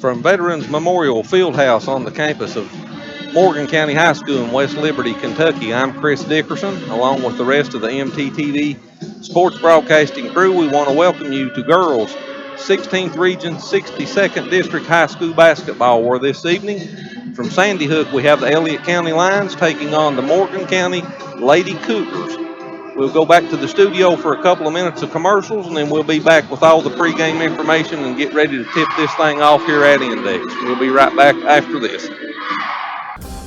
From Veterans Memorial Fieldhouse on the campus of Morgan County High School in West Liberty, Kentucky, I'm Chris Dickerson, along with the rest of the MTTV Sports Broadcasting crew. We want to welcome you to girls 16th Region 62nd District High School basketball, where this evening from Sandy Hook we have the Elliott County Lions taking on the Morgan County Lady Cougars. We'll go back to the studio for a couple of minutes of commercials, and then we'll be back with all the pregame information and get ready to tip this thing off here at Index. We'll be right back after this.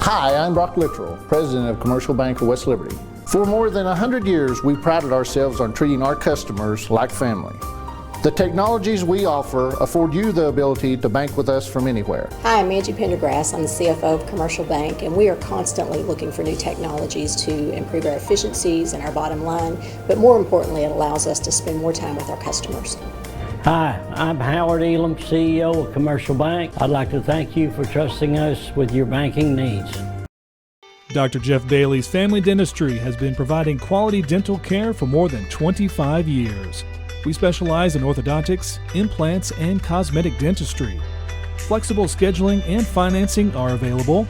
Hi, I'm Brock Littrell, President of Commercial Bank of West Liberty. For more than 100 years, we prided ourselves on treating our customers like family. The technologies we offer afford you the ability to bank with us from anywhere. Hi, I'm Angie Pendergrass. I'm the CFO of Commercial Bank, and we are constantly looking for new technologies to improve our efficiencies and our bottom line, but more importantly, it allows us to spend more time with our customers. Hi, I'm Howard Elam, CEO of Commercial Bank. I'd like to thank you for trusting us with your banking needs. Dr. Jeff Bailey's Family Dentistry has been providing quality dental care for more than 25 years. We specialize in orthodontics, implants, and cosmetic dentistry. Flexible scheduling and financing are available.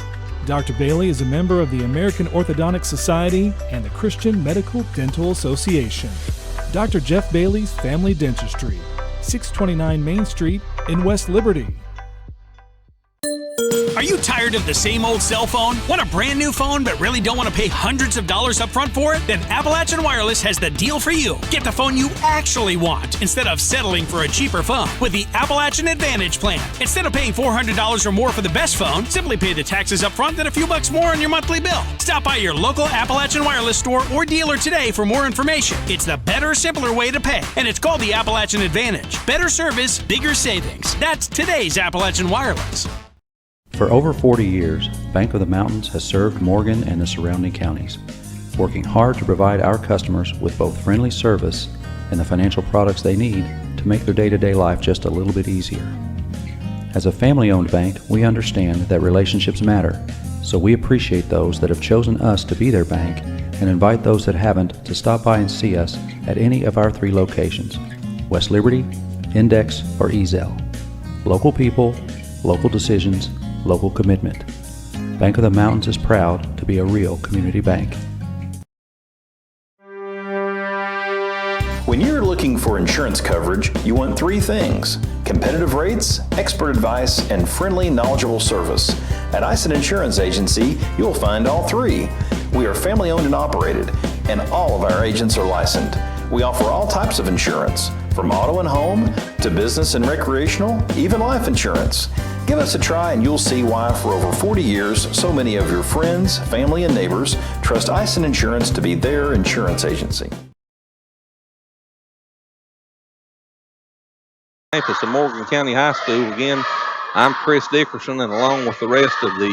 Dr. Bailey is a member of the American Orthodontic Society and the Christian Medical Dental Association. Dr. Jeff Bailey's Family Dentistry, 629 Main Street in West Liberty. Are you tired of the same old cell phone? Want a brand new phone but really don't want to pay hundreds of dollars up front for it? Then Appalachian Wireless has the deal for you. Get the phone you actually want instead of settling for a cheaper phone with the Appalachian Advantage plan. Instead of paying $400 or more for the best phone, simply pay the taxes up front and a few bucks more on your monthly bill. Stop by your local Appalachian Wireless store or dealer today for more information. It's the better, simpler way to pay, and it's called the Appalachian Advantage. Better service, bigger savings. That's today's Appalachian Wireless. For over 40 years, Bank of the Mountains has served Morgan and the surrounding counties, working hard to provide our customers with both friendly service and the financial products they need to make their day-to-day life just a little bit easier. As a family-owned bank, we understand that relationships matter, so we appreciate those that have chosen us to be their bank and invite those that haven't to stop by and see us at any of our 3 locations, West Liberty, Index, or Ezell. Local people, local decisions, local commitment. Bank of the Mountains is proud to be a real community bank. When you're looking for insurance coverage, you want 3 things: competitive rates, expert advice, and friendly, knowledgeable service. At Ison Insurance Agency, you'll find all 3. We are family owned and operated, and all of our agents are licensed. We offer all types of insurance, from auto and home to business and recreational, even life insurance. Give us a try and you'll see why for over 40 years, so many of your friends, family, and neighbors trust Ison Insurance to be their insurance agency. Campus of Morgan County High School. Again, I'm Chris Dickerson, and along with the rest of the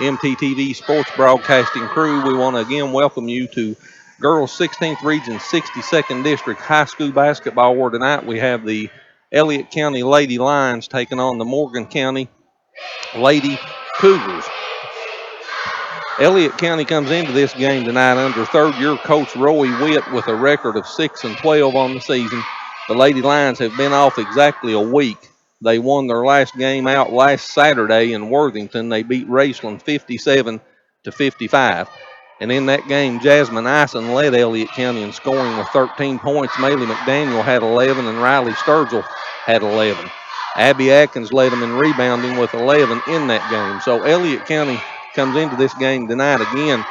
MTTV Sports Broadcasting crew, we want to again welcome you to Girls 16th Region 62nd District High School basketball, where tonight we have the Elliott County Lady Lions taking on the Morgan County Lady Cougars. Elliott County comes into this game tonight under third-year coach Roy Witt with a record of 6-12 on the season. The Lady Lions have been off exactly a week. They won their last game out last Saturday in Worthington. They beat Raceland 57-55. And in that game, Jasmine Ison led Elliott County in scoring with 13 points. Maylee McDaniel had 11, and Riley Sturgill had 11. Abby Atkins led them in rebounding with 11 in that game. So Elliott County comes into this game tonight again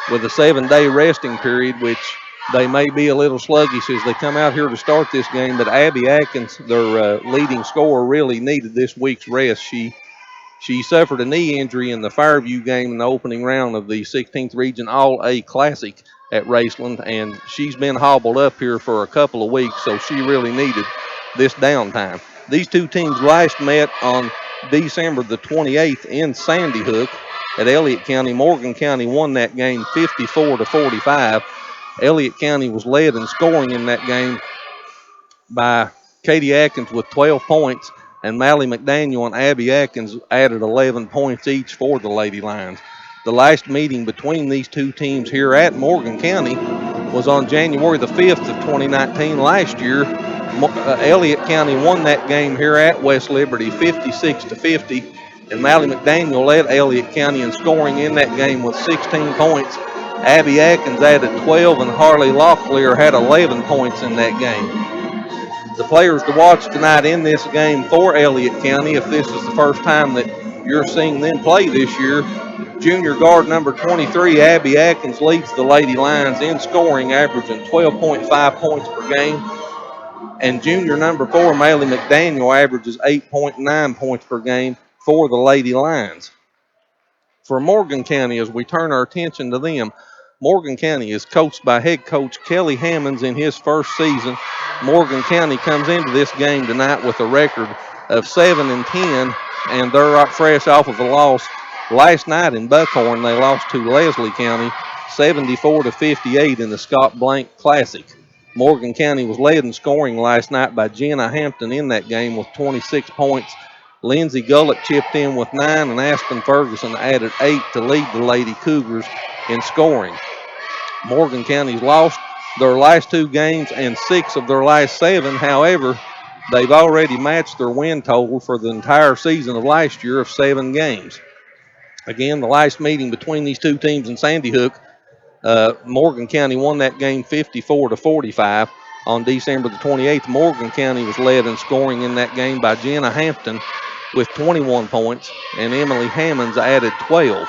with a 7-day resting period, which they may be a little sluggish as they come out here to start this game. But Abby Atkins, their leading scorer, really needed this week's rest. She suffered a knee injury in the Fairview game in the opening round of the 16th Region All-A Classic at Raceland, and she's been hobbled up here for a couple of weeks, so she really needed this downtime. These two teams last met on December the 28th in Sandy Hook at Elliott County. Morgan County won that game 54-45. Elliott County was led in scoring in that game by Katie Atkins with 12 points, and Mally McDaniel and Abby Atkins added 11 points each for the Lady Lions. The last meeting between these two teams here at Morgan County was on January the 5th of 2019 last year. Elliott County won that game here at West Liberty 56-50, and Mally McDaniel led Elliott County in scoring in that game with 16 points. Abby Atkins added 12, and Harley Locklear had 11 points in that game. The players to watch tonight in this game for Elliott County, if this is the first time that you're seeing them play this year, junior guard number 23, Abby Atkins, leads the Lady Lions in scoring, averaging 12.5 points per game. And junior number 4, Mally McDaniel, averages 8.9 points per game for the Lady Lions. For Morgan County, as we turn our attention to them, Morgan County is coached by head coach Kelly Hammonds in his first season. Morgan County comes into this game tonight with a record of 7-10, and they're fresh off of a loss last night in Buckhorn. They lost to Leslie County 74-58 in the Scott Blank Classic. Morgan County was led in scoring last night by Jenna Hampton in that game with 26 points. Lindsay Gullett chipped in with 9, and Aspen Ferguson added 8 to lead the Lady Cougars in scoring. Morgan County's lost their last 2 games and 6 of their last 7. However, they've already matched their win total for the entire season of last year of 7 games. Again, the last meeting between these two teams in Sandy Hook, Morgan County won that game 54-45. On December the 28th, Morgan County was led in scoring in that game by Jenna Hampton with 21 points, and Emily Hammonds added 12.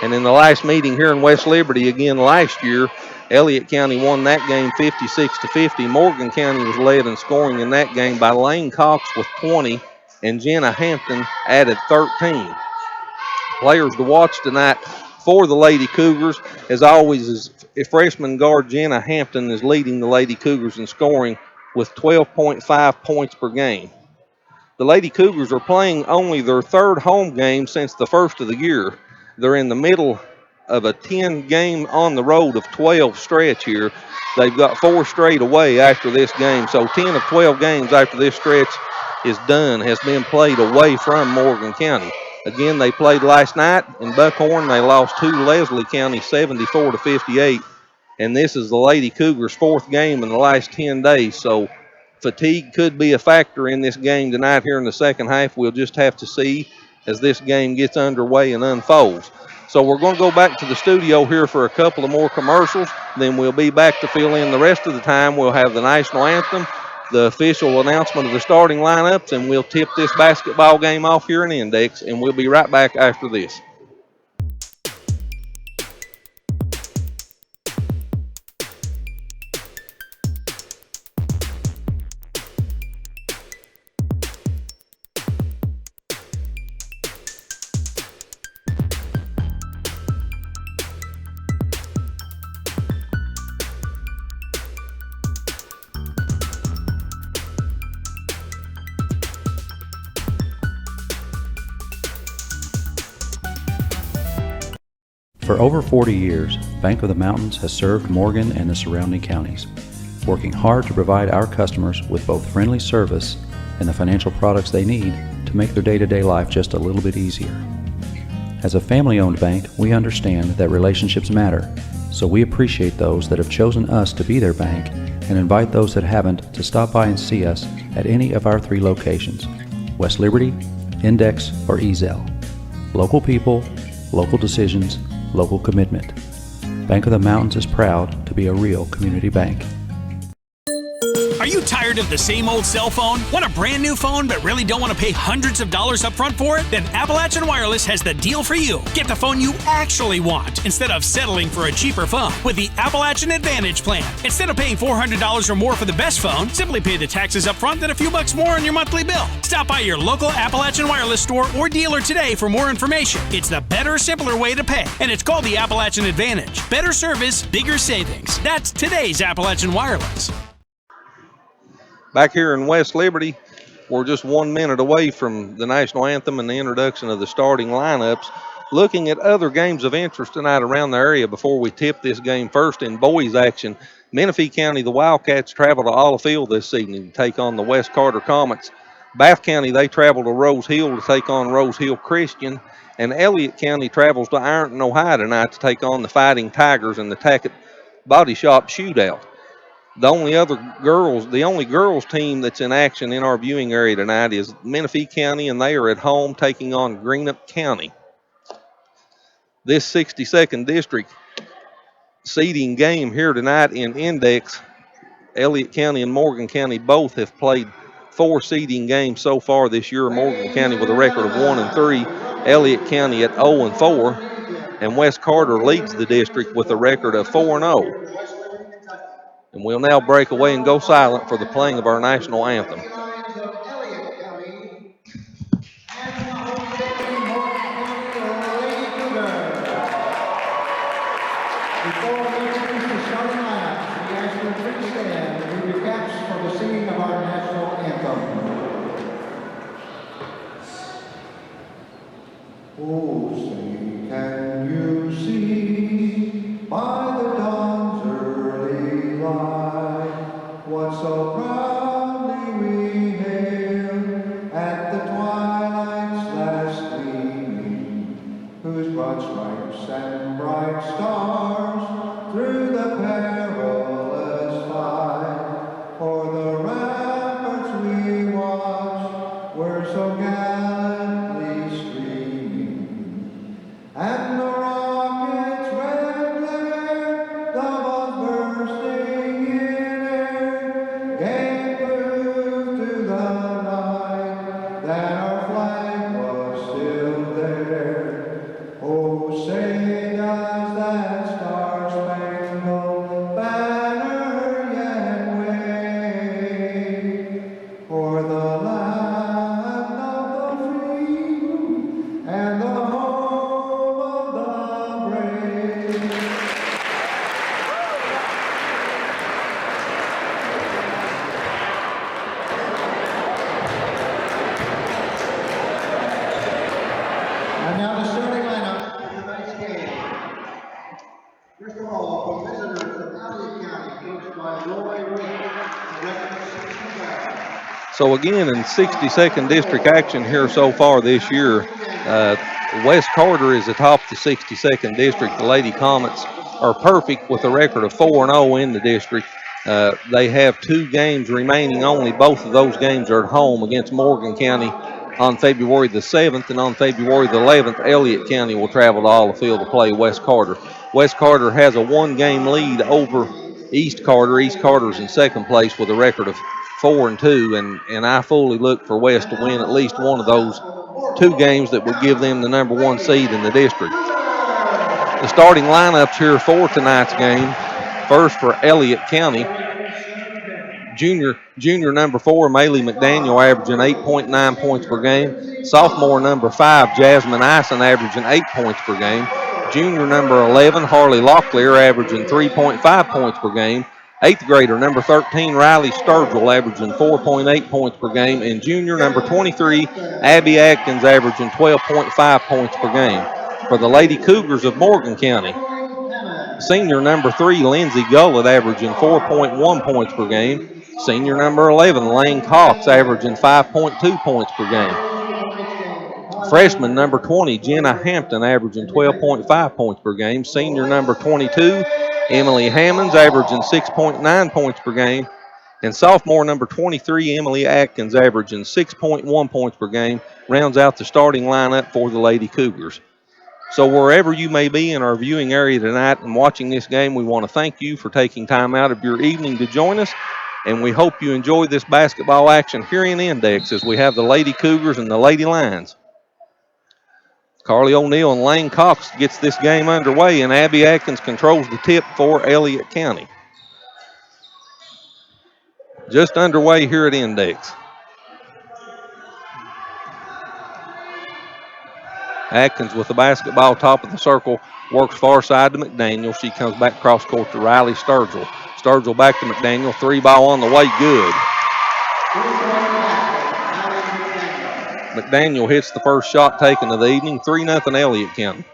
And in the last meeting here in West Liberty again last year, Elliott County won that game 56-50. Morgan County was led in scoring in that game by Lane Cox with 20, and Jenna Hampton added 13. Players to watch tonight for the Lady Cougars, as always, is freshman guard Jenna Hampton is leading the Lady Cougars in scoring with 12.5 points per game. The Lady Cougars are playing only their 3rd home game since the first of the year. They're in the middle of a 10-game on the road of 12 stretch here. They've got 4 straight away after this game. So 10 of 12 games after this stretch is done has been played away from Morgan County. Again, they played last night in Buckhorn. They lost to Leslie County 74-58. And this is the Lady Cougars' 4th game in the last 10 days. So fatigue could be a factor in this game tonight here in the second half. We'll just have to see as this game gets underway and unfolds. So we're going to go back to the studio here for a couple of more commercials. Then we'll be back to fill in the rest of the time. We'll have the national anthem, the official announcement of the starting lineups, and we'll tip this basketball game off here in Index, and we'll be right back after this. For over 40 years, Bank of the Mountains has served Morgan and the surrounding counties, working hard to provide our customers with both friendly service and the financial products they need to make their day-to-day life just a little bit easier. As a family-owned bank, we understand that relationships matter, so we appreciate those that have chosen us to be their bank and invite those that haven't to stop by and see us at any of our 3 locations, West Liberty, Index, or Ezell. Local people, local decisions, local commitment. Bank of the Mountains is proud to be a real community bank. Are you tired of the same old cell phone? Want a brand new phone but really don't want to pay hundreds of dollars up front for it? Then Appalachian Wireless has the deal for you. Get the phone you actually want instead of settling for a cheaper phone with the Appalachian Advantage plan. Instead of paying $400 or more for the best phone, simply pay the taxes up front, then a few bucks more on your monthly bill. Stop by your local Appalachian Wireless store or dealer today for more information. It's the better, simpler way to pay, and it's called the Appalachian Advantage. Better service, bigger savings. That's today's Appalachian Wireless. Back here in West Liberty, we're just 1 minute away from the national anthem and the introduction of the starting lineups. Looking at other games of interest tonight around the area before we tip this game first in boys action, Menifee County, the Wildcats travel to Olive Field this evening to take on the West Carter Comets. Bath County, they travel to Rose Hill to take on Rose Hill Christian. And Elliott County travels to Ironton, Ohio tonight to take on the Fighting Tigers in the Tackett Body Shop Shootout. The only girls team that's in action in our viewing area tonight is Menifee County, and they are at home taking on Greenup County. This 62nd district seeding game here tonight in Index, Elliott County and Morgan County both have played 4 seeding games so far this year. Morgan County with a record of 1-3, Elliott County at 0-4, and West Carter leads the district with a record of 4-0. And we'll now break away and go silent for the playing of our national anthem. Before we introduce the starting lineups, we ask you to please stand and move your caps for the singing of our national anthem. Oh, say, can you see by the dawn's early light what so proudly we hailed at the twilight's last gleaming, whose broad stripes and bright stars through the perilous fight o'er the ramparts we watched were so gallantly streaming, and the rocket's red glare, the bombs bursting in air, gave proof to the night that our flag was still there. Oh, say does that star-spangled banner yet wave o'er the land of the free and the home of the brave? And now the starting lineup for tonight's game. First of all, for visitors of Elliott County, coached by Roy Rick, record 65. So again, in 62nd district action here so far this year, West Carter is atop the 62nd district. The Lady Comets are perfect with a record of 4-0 in the district. They have 2 games remaining only. Both of those games are at home against Morgan County on February the 7th, and on February the 11th, Elliott County will travel to Olivefield to play West Carter. West Carter has a 1-game lead over East Carter. East Carter's in second place with a record of 4-2, and I fully look for West to win at least one of those 2 games that would give them the number 1 seed in the district. The starting lineups here for tonight's game. First for Elliott County, junior number 4, Maylee McDaniel, averaging 8.9 points per game. Sophomore number 5, Jasmine Ison, averaging 8 points per game. Junior number 11, Harley Locklear, averaging 3.5 points per game. 8th grader number 13, Riley Sturgill, averaging 4.8 points per game. And junior number 23, Abby Atkins, averaging 12.5 points per game. For the Lady Cougars of Morgan County, senior number 3, Lindsey Gullett, averaging 4.1 points per game. Senior number 11, Lane Cox, averaging 5.2 points per game. Freshman number 20, Jenna Hampton, averaging 12.5 points per game. Senior number 22, Emily Hammonds, averaging 6.9 points per game. And sophomore number 23, Emily Atkins, averaging 6.1 points per game, rounds out the starting lineup for the Lady Cougars. So wherever you may be in our viewing area tonight and watching this game, we want to thank you for taking time out of your evening to join us. And we hope you enjoy this basketball action here in Index as we have the Lady Cougars and the Lady Lions. Carly O'Neill and Lane Cox gets this game underway, and Abby Atkins controls the tip for Elliott County. Just underway here at Index. Atkins with the basketball, top of the circle, works far side to McDaniel. She comes back cross court to Riley Sturgill. Sturgill back to McDaniel. 3-ball on the way, good. McDaniel hits the first shot taken of the evening. 3-0 Elliott County.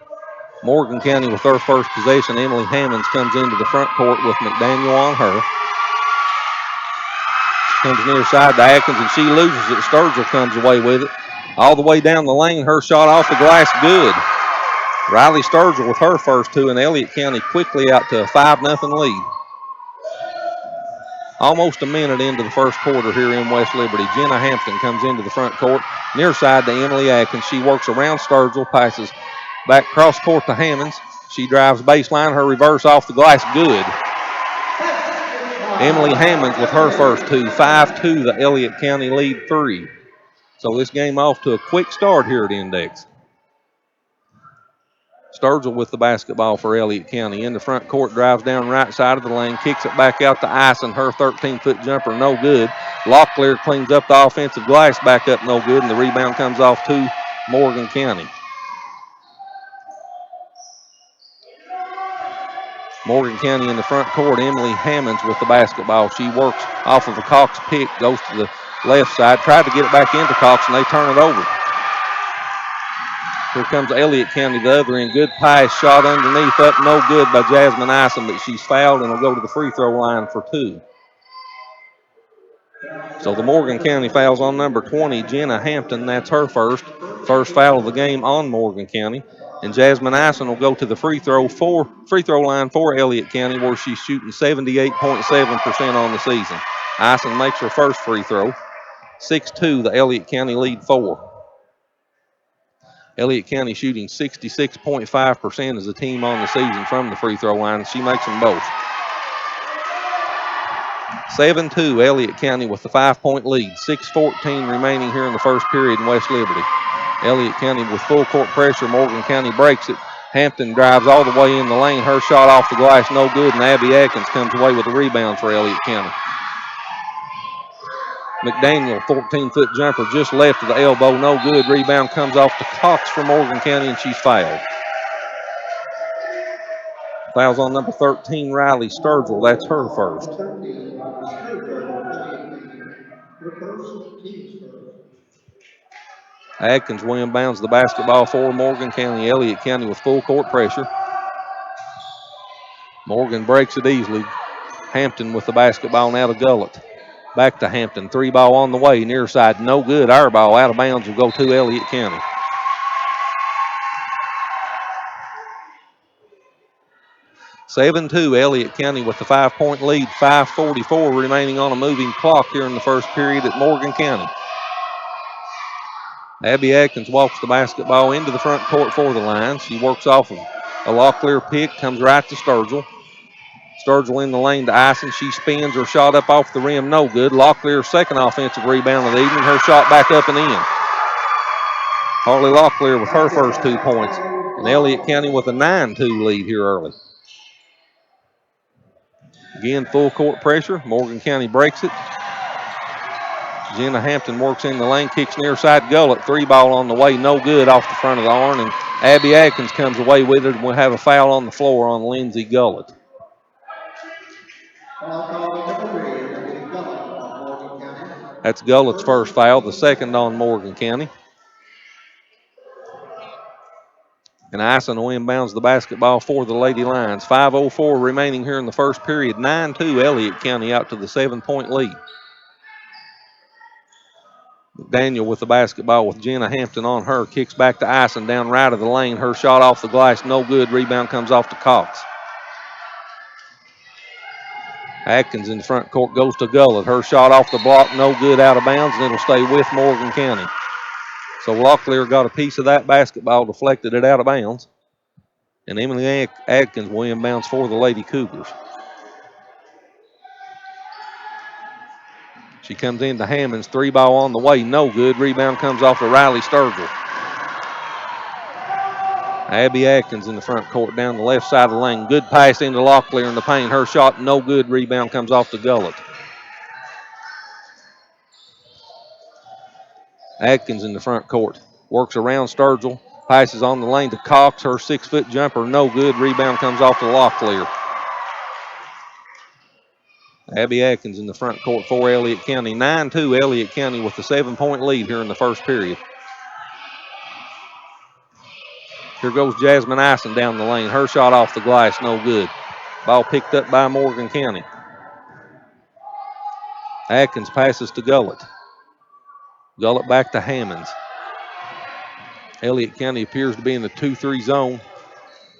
Morgan County with their first possession. Emily Hammonds comes into the front court with McDaniel on her. Comes near side to Atkins, and she loses it. Sturgill comes away with it. All the way down the lane, her shot off the glass, good. Riley Sturgill with her first 2, and Elliott County quickly out to a 5-0 lead. Almost a minute into the first quarter here in West Liberty. Jenna Hampton comes into the front court, near side to Emily Atkins. She works around Sturgill, passes back cross court to Hammonds. She drives baseline, her reverse off the glass, good. Emily Hammonds with her first two, 5-2, the Elliott County lead 3. So this game off to a quick start here at Index. Sturgill with the basketball for Elliott County. In the front court, drives down right side of the lane, kicks it back out to Ison. Her 13-foot jumper, no good. Locklear cleans up the offensive glass, back up, no good, and the rebound comes off to Morgan County. Morgan County in the front court. Emily Hammonds with the basketball. She works off of a Cox pick, goes to the left side, tried to get it back into Cox, and they turn it over. Here comes Elliott County the other end. Good pass, shot underneath, up, no good by Jasmine Ison, but she's fouled and will go to the free throw line for 2. So the Morgan County fouls on number 20, Jenna Hampton. That's her first. First foul of the game on Morgan County. And Jasmine Ison will go to the free throw line for Elliott County, where she's shooting 78.7% on the season. Ison makes her first free throw. 6-2, the Elliott County lead 4. Elliott County shooting 66.5% as a team on the season from the free throw line. She makes them both. 7-2, Elliott County with the 5-point lead. 6:14 remaining here in the first period in West Liberty. Elliott County with full court pressure. Morgan County breaks it. Hampton drives all the way in the lane. Her shot off the glass, no good, and Abby Atkins comes away with a rebound for Elliott County. McDaniel, 14-foot jumper, just left of the elbow, no good. Rebound comes off to Cox for Morgan County, and she's fouled. Fouls on number 13, Riley Sturgill. That's her first. Atkins will inbounds the basketball for Morgan County. Elliott County with full court pressure. Morgan breaks it easily. Hampton with the basketball now to Gullett. Back to Hampton. 3 ball on the way. Near side, no good. Our ball out of bounds will go to Elliott County. (7-2) Elliott County with the 5-point lead. 5:44 remaining on a moving clock here in the first period at Morgan County. Abby Atkins walks the basketball into the front court for the line. She works off of a Locklear pick, comes right to Sturgill. Sturgill in the lane to Ison. She spins her shot up off the rim, no good. Locklear's second offensive rebound of the evening. Her shot back up and in. Harley Locklear with her first 2 points. And Elliott County with a 9-2 lead here early. Again, full court pressure. Morgan County breaks it. Jenna Hampton works in the lane, kicks near side Gullett. 3 ball on the way, no good off the front of the iron. And Abby Atkins comes away with it, and we'll have a foul on the floor on Lindsey Gullett. That's Gullett's first foul, the second on Morgan County. And Ison inbounds the basketball for the Lady Lions. 5:04 remaining here in the first period. 9-2 Elliott County out to the 7-point lead. Daniel with the basketball with Jenna Hampton on her. Kicks back to Ison down right of the lane. Her shot off the glass, no good. Rebound comes off to Cox. Atkins in the front court goes to Gullett. Her shot off the block, no good, out of bounds, and it'll stay with Morgan County. So Locklear got a piece of that basketball, deflected it out of bounds. And Emily Atkins will inbounds for the Lady Cougars. She comes into Hammonds, 3 ball on the way, no good. Rebound comes off of Riley Sturgill. Abby Atkins in the front court down the left side of the lane. Good pass into Locklear in the paint. Her shot, no good. Rebound comes off to Gullett. Atkins in the front court. Works around Sturgill. Passes on the lane to Cox. Her 6-foot jumper, no good. Rebound comes off to Locklear. Abby Atkins in the front court for Elliott County. 9-2 Elliott County with the 7-point lead here in the first period. Here goes Jasmine Ison down the lane. Her shot off the glass, no good. Ball picked up by Morgan County. Atkins passes to Gullett. Gullett back to Hammonds. Elliott County appears to be in the 2-3 zone.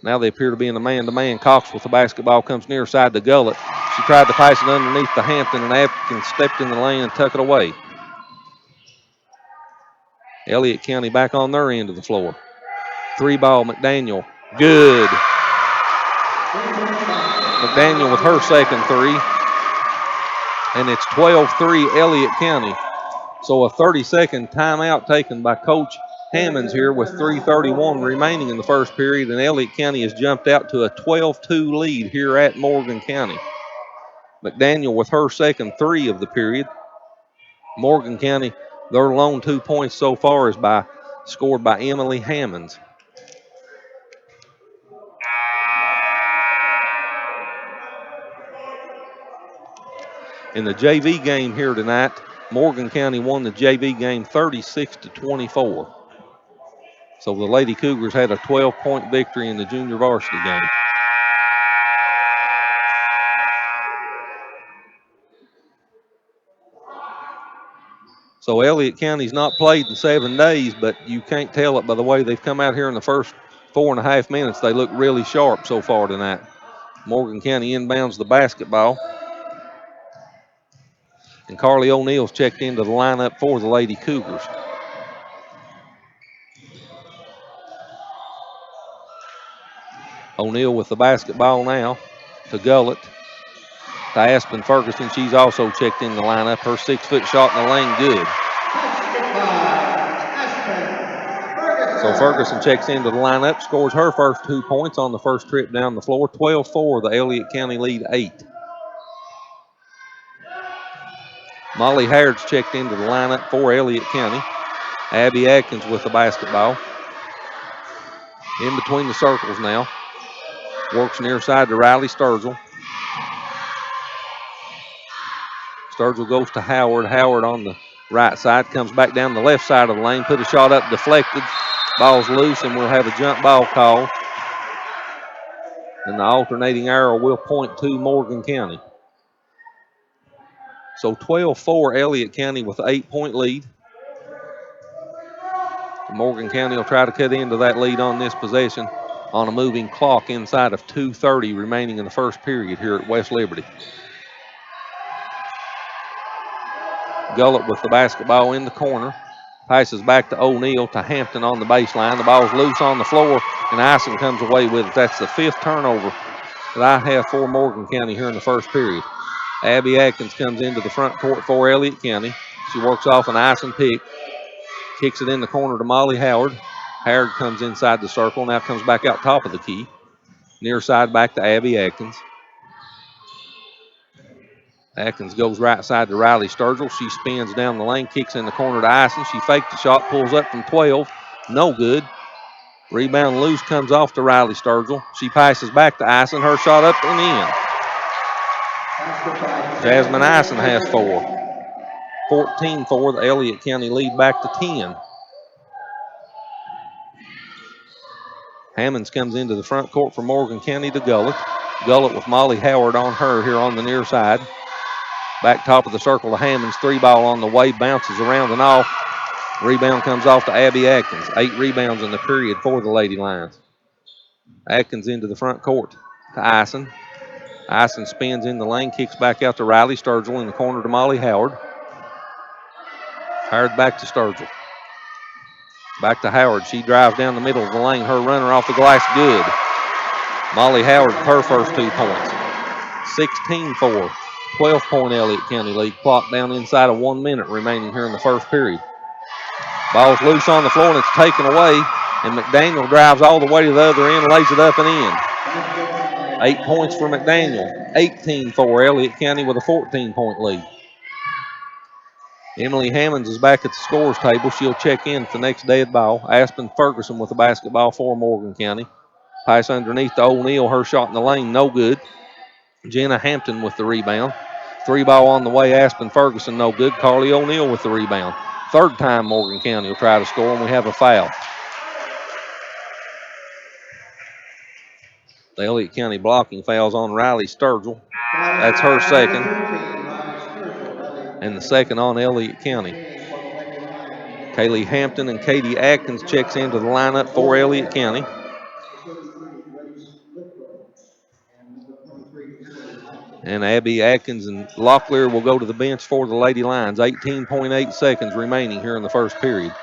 Now they appear to be in the man-to-man. Cox with the basketball comes near side to Gullett. She tried to pass it underneath the Hampton, and Atkins stepped in the lane and took it away. Elliott County back on their end of the floor. 3-ball, McDaniel. Good. McDaniel with her second three. And it's 12-3 Elliott County. So a 30-second timeout taken by Coach Hammonds here with 3:31 remaining in the first period, and Elliott County has jumped out to a 12-2 lead here at Morgan County. McDaniel with her second three of the period. Morgan County, their lone 2 points so far is scored by Emily Hammonds. In the JV game here tonight, Morgan County won the JV game 36-24. So the Lady Cougars had a 12-point victory in the junior varsity game. So Elliott County's not played in 7 days, but you can't tell it by the way they've come out here in the first 4.5 minutes. They look really sharp so far tonight. Morgan County inbounds the basketball. And Carly O'Neill's checked into the lineup for the Lady Cougars. O'Neill with the basketball now to Gullett. To Aspen Ferguson. She's also checked in the lineup. Her 6-foot shot in the lane, good. So Ferguson checks into the lineup, scores her first 2 points on the first trip down the floor. 12-4, the Elliott County lead 8. Molly Harrod's checked into the lineup for Elliott County. Abby Atkins with the basketball. In between the circles now. Works near side to Riley Sturgill. Sturgill goes to Howard. Howard on the right side, comes back down the left side of the lane, put a shot up, deflected. Ball's loose, and we'll have a jump ball call. And the alternating arrow will point to Morgan County. So 12-4, Elliott County with an 8-point lead. Morgan County will try to cut into that lead on this possession on a moving clock inside of 2:30 remaining in the first period here at West Liberty. Gullett with the basketball in the corner. Passes back to O'Neill to Hampton on the baseline. The ball's loose on the floor, and Ison comes away with it. That's the 5th turnover that I have for Morgan County here in the first period. Abby Atkins comes into the front court for Elliott County. She works off an Ison pick. Kicks it in the corner to Molly Howard. Howard comes inside the circle. Now comes back out top of the key. Near side back to Abby Atkins. Atkins goes right side to Riley Sturgill. She spins down the lane, kicks in the corner to Ison. She faked the shot, pulls up from 12. No good. Rebound loose, comes off to Riley Sturgill. She passes back to Ison. Her shot up and in. Jasmine Ison has 4. 14-4, the Elliott County lead back to 10. Hammonds comes into the front court for Morgan County to Gullett. Gullett with Molly Howard on her here on the near side. Back top of the circle to Hammonds. 3-ball on the way, bounces around and off. Rebound comes off to Abby Atkins. 8 rebounds in the period for the Lady Lions. Atkins into the front court to Ison. Ison spins in the lane, kicks back out to Riley Sturgill in the corner to Molly Howard. Howard back to Sturgill. Back to Howard. She drives down the middle of the lane. Her runner off the glass, good. Molly Howard, her first 2 points. 16-4. 12-point Elliott County lead. Clock down inside of 1 minute remaining here in the first period. Ball's loose on the floor and it's taken away. And McDaniel drives all the way to the other end, lays it up and in. 8 points for McDaniel. 18-4. Elliott County with a 14-point lead. Emily Hammonds is back at the scores table. She'll check in at the next dead ball. Aspen Ferguson with the basketball for Morgan County. Pass underneath to O'Neill. Her shot in the lane, no good. Jenna Hampton with the rebound. 3-ball on the way. Aspen Ferguson, no good. Carly O'Neill with the rebound. Third time Morgan County will try to score, and we have a foul. The Elliott County blocking fouls on Riley Sturgill. That's her second. And the second on Elliott County. Kaylee Hampton and Katie Atkins checks into the lineup for Elliott County. And Abby Atkins and Locklear will go to the bench for the Lady Lions. 18.8 seconds remaining here in the first period.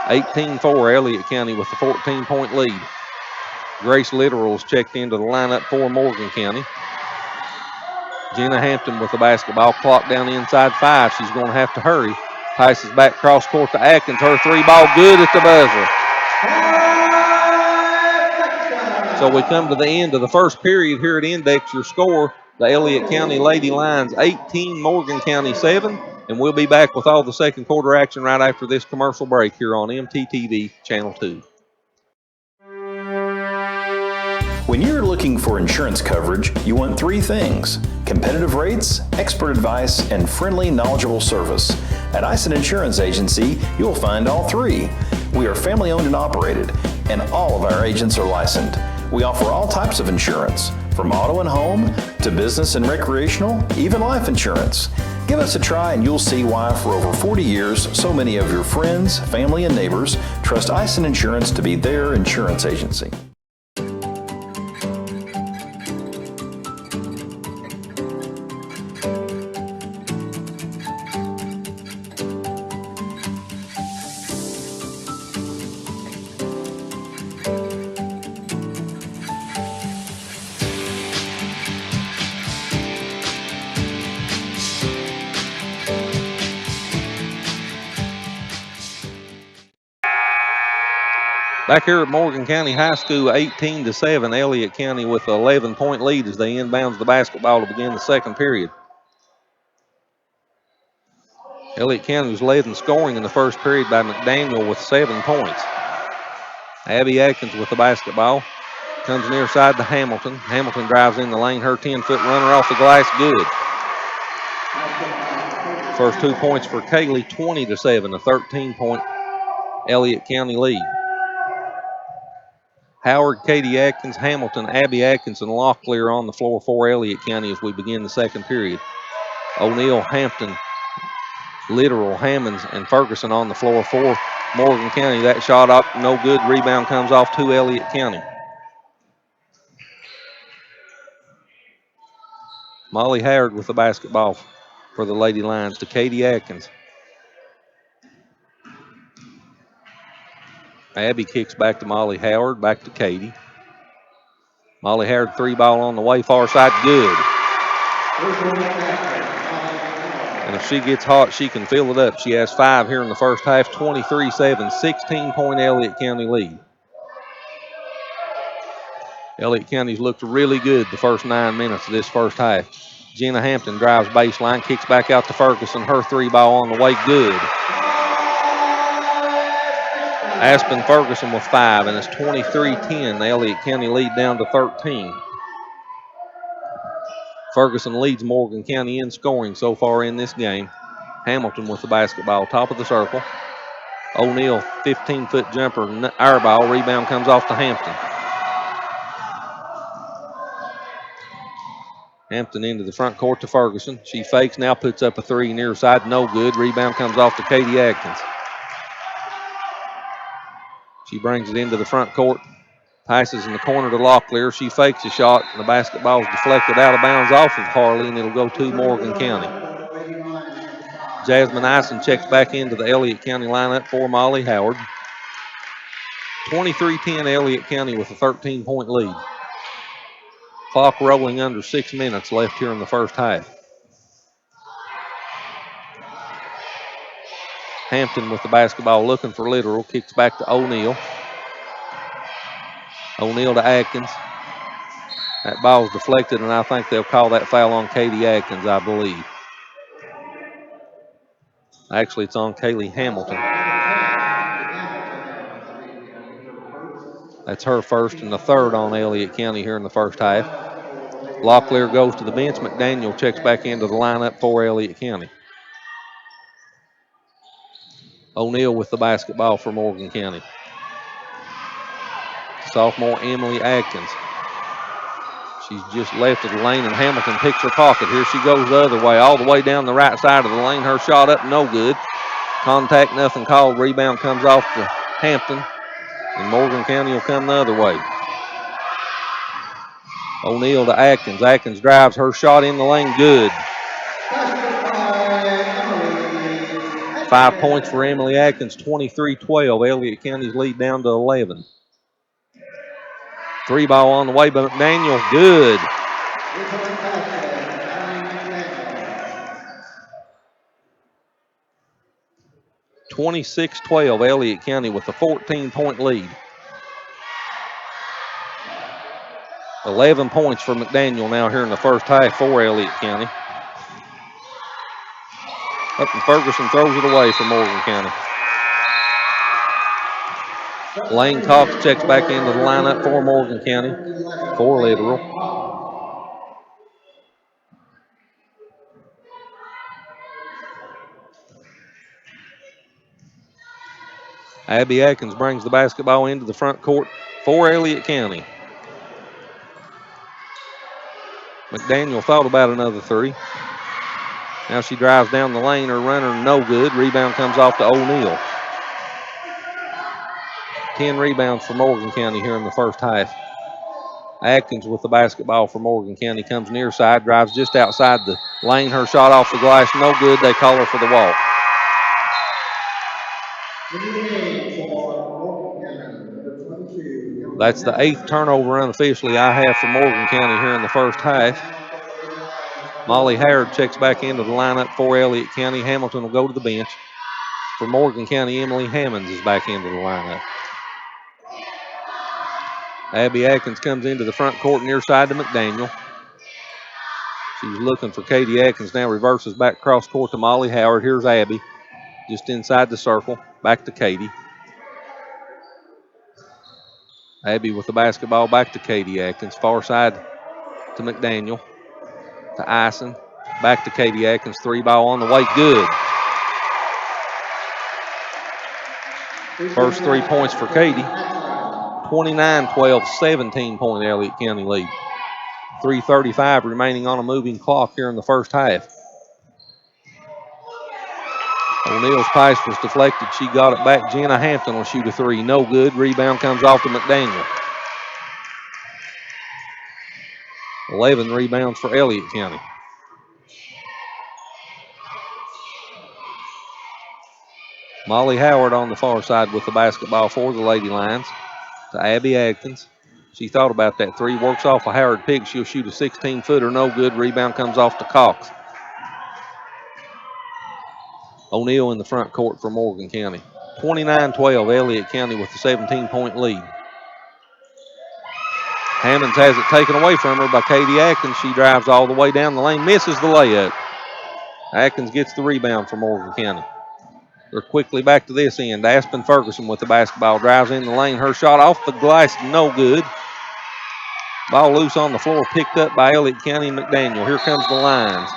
18-4, Elliott County with the 14-point lead. Grace Litteral's checked into the lineup for Morgan County. Jenna Hampton with the basketball. Clock down inside 5. She's going to have to hurry. Passes back cross court to Atkins. Her 3-ball good at the buzzer. So we come to the end of the first period here at Index. Your score, the Elliott County Lady Lions 18, Morgan County 7. And we'll be back with all the second quarter action right after this commercial break here on MTTV Channel 2. When you're looking for insurance coverage, you want three things: competitive rates, expert advice, and friendly, knowledgeable service. At Ison Insurance Agency, you'll find all three. We are family owned and operated, and all of our agents are licensed. We offer all types of insurance, from auto and home to business and recreational, even life insurance. Give us a try and you'll see why for over 40 years, so many of your friends, family, and neighbors trust Ison Insurance to be their insurance agency. Back here at Morgan County High School, 18-7, Elliott County with an 11-point lead as they inbounds the basketball to begin the second period. Elliott County was led in scoring in the first period by McDaniel with 7 points. Abby Atkins with the basketball. Comes near side to Hamilton. Hamilton drives in the lane. Her 10-foot runner off the glass, good. First 2 points for Kaylee, 20-7, a 13-point Elliott County lead. Howard, Katie Atkins, Hamilton, Abby Atkins, and Locklear on the floor for Elliott County as we begin the second period. O'Neill, Hampton, Littoral, Hammonds, and Ferguson on the floor for Morgan County. That shot up, no good. Rebound comes off to Elliott County. Molly Howard with the basketball for the Lady Lions to Katie Atkins. Abby kicks back to Molly Howard, back to Katie. Molly Howard 3-ball on the way, far side, good. And if she gets hot, she can fill it up. She has 5 here in the first half, 23-7, 16-point Elliott County lead. Elliott County's looked really good the first 9 minutes of this first half. Jenna Hampton drives baseline, kicks back out to Ferguson. Her 3-ball on the way, good. Aspen Ferguson with 5, and it's 23-10. The Elliott County lead down to 13. Ferguson leads Morgan County in scoring so far in this game. Hamilton with the basketball, top of the circle. O'Neill, 15-foot jumper, air ball. Rebound comes off to Hampton. Hampton into the front court to Ferguson. She fakes, now puts up a 3 near side, no good. Rebound comes off to Katie Atkins. She brings it into the front court. Passes in the corner to Locklear. She fakes a shot, and the basketball is deflected out of bounds off of Harley, and it'll go to Morgan County. Jasmine Ison checks back into the Elliott County lineup for Molly Howard. 23-10 Elliott County with a 13-point lead. Clock rolling under 6 minutes left here in the first half. Hampton with the basketball looking for Littoral. Kicks back to O'Neill. O'Neill to Atkins. That ball's deflected, and I think they'll call that foul on Katie Atkins, I believe. Actually, it's on Kaylee Hamilton. That's her first and the third on Elliott County here in the first half. Locklear goes to the bench. McDaniel checks back into the lineup for Elliott County. O'Neill with the basketball for Morgan County. Sophomore Emily Atkins. She's just left of the lane, and Hamilton picks her pocket. Here she goes the other way, all the way down the right side of the lane. Her shot up, no good. Contact, nothing called. Rebound comes off to Hampton, and Morgan County will come the other way. O'Neal to Atkins. Atkins drives her shot in the lane. Good. 5 points for Emily Atkins, 23-12. Elliott County's lead down to 11. 3 ball on the way by McDaniel. Good. 26-12. Elliott County with a 14-point lead. 11 points for McDaniel now here in the first half for Elliott County. Up and Ferguson throws it away for Morgan County. Lane Cox checks back into the lineup for Morgan County. 4 literal. Abby Atkins brings the basketball into the front court for Elliott County. McDaniel thought about another 3. Now she drives down the lane. Her runner no good. Rebound comes off to O'Neal. 10 rebounds for Morgan County here in the first half. Atkins with the basketball for Morgan County comes near side, drives just outside the lane. Her shot off the glass, no good. They call her for the walk. That's the 8th turnover unofficially I have for Morgan County here in the first half. Molly Howard checks back into the lineup for Elliott County. Hamilton will go to the bench. For Morgan County, Emily Hammonds is back into the lineup. Abby Atkins comes into the front court near side to McDaniel. She's looking for Katie Atkins, now reverses back cross court to Molly Howard. Here's Abby, just inside the circle. Back to Katie. Abby with the basketball, back to Katie Atkins. Far side to McDaniel. To Ison. Back to Katie Atkins. 3 ball on the way. Good. First 3 points for Katie. 29-12, 17-point Elliott County lead. 3:35 remaining on a moving clock here in the first half. O'Neal's pass was deflected. She got it back. Jenna Hampton will shoot a 3. No good. Rebound comes off to McDaniel. 11 rebounds for Elliott County. Molly Howard on the far side with the basketball for the Lady Lions. To Abby Atkins. She thought about that 3. Works off a Howard pick. She'll shoot a 16-footer. No good. Rebound comes off to Cox. O'Neal in the front court for Morgan County. 29-12. Elliott County with the 17-point lead. Hammonds has it taken away from her by Katie Atkins. She drives all the way down the lane. Misses the layup. Atkins gets the rebound for Morgan County. They're quickly back to this end. Aspen Ferguson with the basketball. Drives in the lane. Her shot off the glass. No good. Ball loose on the floor. Picked up by Elliott County and McDaniel. Here comes the Lions.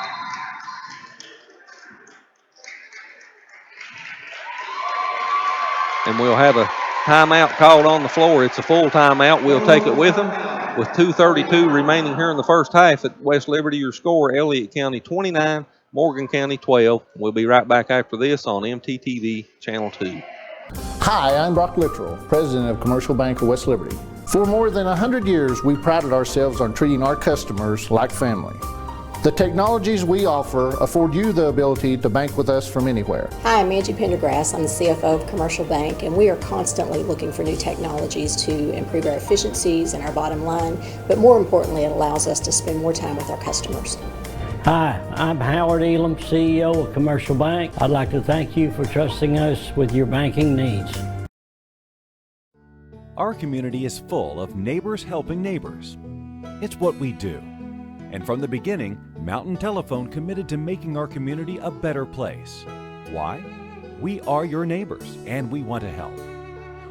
And we'll have a timeout called on the floor. It's a full timeout. We'll take it with them. With 2:32 remaining here in the first half at West Liberty, your score, Elliott County 29, Morgan County 12. We'll be right back after this on MTTV Channel 2. Hi, I'm Brock Littrell, President of Commercial Bank of West Liberty. For more than 100 years, we prided ourselves on treating our customers like family. The technologies we offer afford you the ability to bank with us from anywhere. Hi, I'm Angie Pendergrass. I'm the CFO of Commercial Bank, and we are constantly looking for new technologies to improve our efficiencies and our bottom line, but more importantly, it allows us to spend more time with our customers. Hi, I'm Howard Elam, CEO of Commercial Bank. I'd like to thank you for trusting us with your banking needs. Our community is full of neighbors helping neighbors. It's what we do. And from the beginning, Mountain Telephone committed to making our community a better place. Why? We are your neighbors, and we want to help.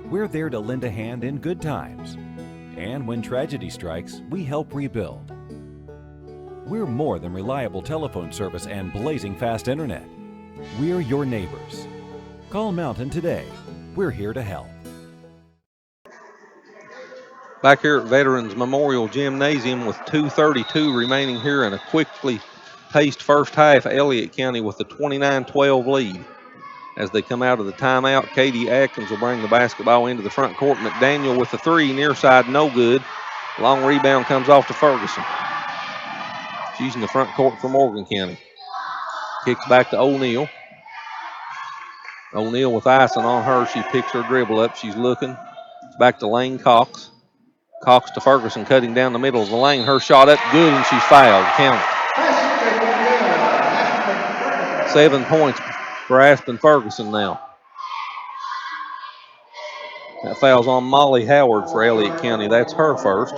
We're there to lend a hand in good times. And when tragedy strikes, we help rebuild. We're more than reliable telephone service and blazing fast internet. We're your neighbors. Call Mountain today. We're here to help. Back here at Veterans Memorial Gymnasium with 2:32 remaining here in a quickly paced first half. Elliott County with the 29-12 lead. As they come out of the timeout, Katie Atkins will bring the basketball into the front court. McDaniel with the 3, near side, no good. Long rebound comes off to Ferguson. She's in the front court for Morgan County. Kicks back to O'Neal. O'Neal with icing on her. She picks her dribble up. She's looking. It's back to Lane Cox. Cox to Ferguson, cutting down the middle of the lane. Her shot up good, and she's fouled. Count it. 7 points for Aspen Ferguson now. That foul's on Molly Howard for Elliott County. That's her first.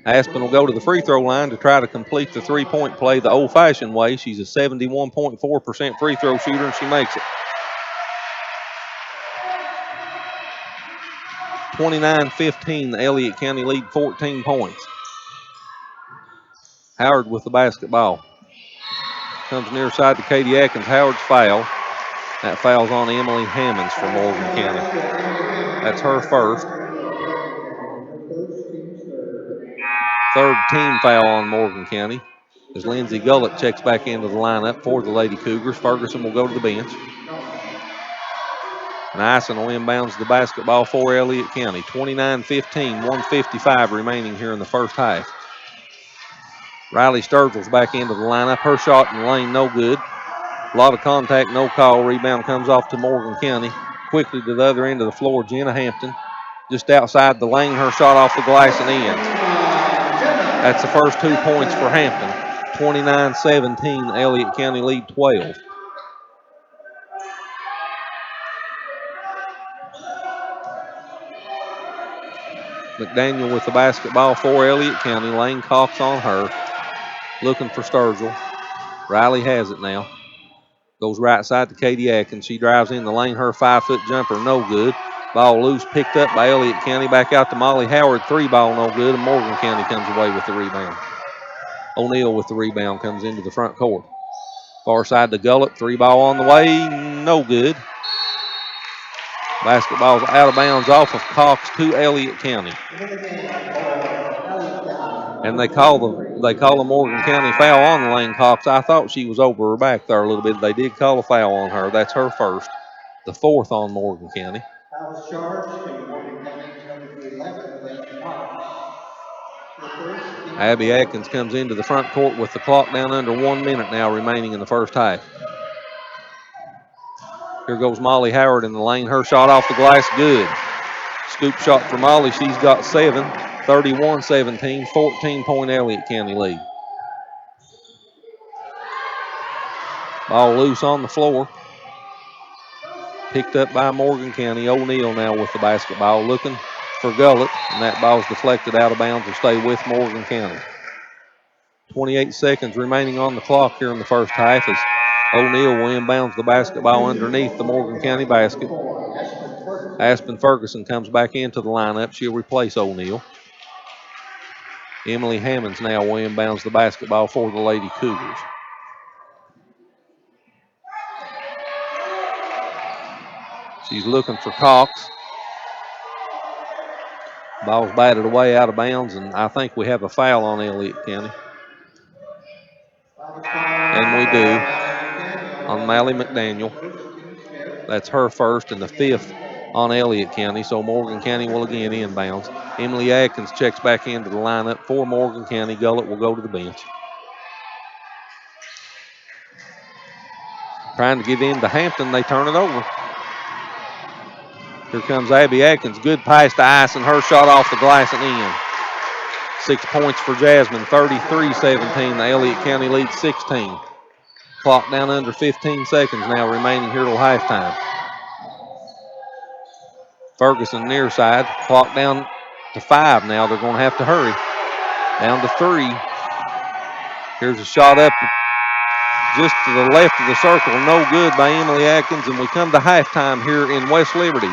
Aspen will go to the free throw line to try to complete the three-point play the old-fashioned way. She's a 71.4% free throw shooter, and she makes it. 29-15, the Elliott County lead 14 points. Howard with the basketball. Comes near side to Katie Atkins. Howard's foul. That foul's on Emily Hammonds for Morgan County. That's her first. Third team foul on Morgan County as Lindsey Gullett checks back into the lineup for the Lady Cougars. Ferguson will go to the bench. Nyson will inbounds the basketball for Elliott County. 29-15, 1:55 remaining here in the first half. Riley Sturgill's back into the lineup. Her shot in the lane, no good. A lot of contact, no call. Rebound comes off to Morgan County. Quickly to the other end of the floor, Jenna Hampton. Just outside the lane, her shot off the glass and in. That's the first 2 points for Hampton. 29-17, Elliott County lead 12. McDaniel with the basketball for Elliott County. Lane Cox on her. Looking for Sturgill. Riley has it now. Goes right side to Katie Atkins. She drives in the lane. Her 5-foot jumper, no good. Ball loose, picked up by Elliott County. Back out to Molly Howard. 3-ball, no good. And Morgan County comes away with the rebound. O'Neal with the rebound comes into the front court. Far side to Gullett. 3-ball on the way, no good. Basketball's out of bounds off of Cox to Elliott County. And they call the Morgan County foul on the Lane Cox. I thought she was over her back there a little bit. They did call a foul on her. That's her first. The fourth on Morgan County. Foul charged to Morgan County, number 11, Lane Cox. Abby Atkins comes into the front court with the clock down under 1 minute now remaining in the first half. Here goes Molly Howard in the lane. Her shot off the glass, good. Scoop shot for Molly. She's got 7. 31-17, 14-point Elliott County lead. Ball loose on the floor. Picked up by Morgan County. O'Neal now with the basketball, looking for Gullett, and that ball's deflected out of bounds and stay with Morgan County. 28 seconds remaining on the clock here in the first half as O'Neal will inbounds the basketball underneath the Morgan County basket. Aspen Ferguson comes back into the lineup. She'll replace O'Neal. Emily Hammonds now will inbounds the basketball for the Lady Cougars. She's looking for Cox. Ball's batted away out of bounds, and I think we have a foul on Elliott County. And we do on Mally McDaniel. That's her first and the 5th on Elliott County, so Morgan County will again inbounds. Emily Atkins checks back into the lineup for Morgan County. Gullett will go to the bench. Trying to get into Hampton, they turn it over. Here comes Abby Atkins. Good pass to Ice, and her shot off the glass and in. 6 points for Jasmine, 33-17. The Elliott County leads 16. Clock down under 15 seconds now remaining here till halftime. Ferguson near side. Clock down to 5 now. They're going to have to hurry. Down to 3. Here's a shot up just to the left of the circle. No good by Emily Atkins, and we come to halftime here in West Liberty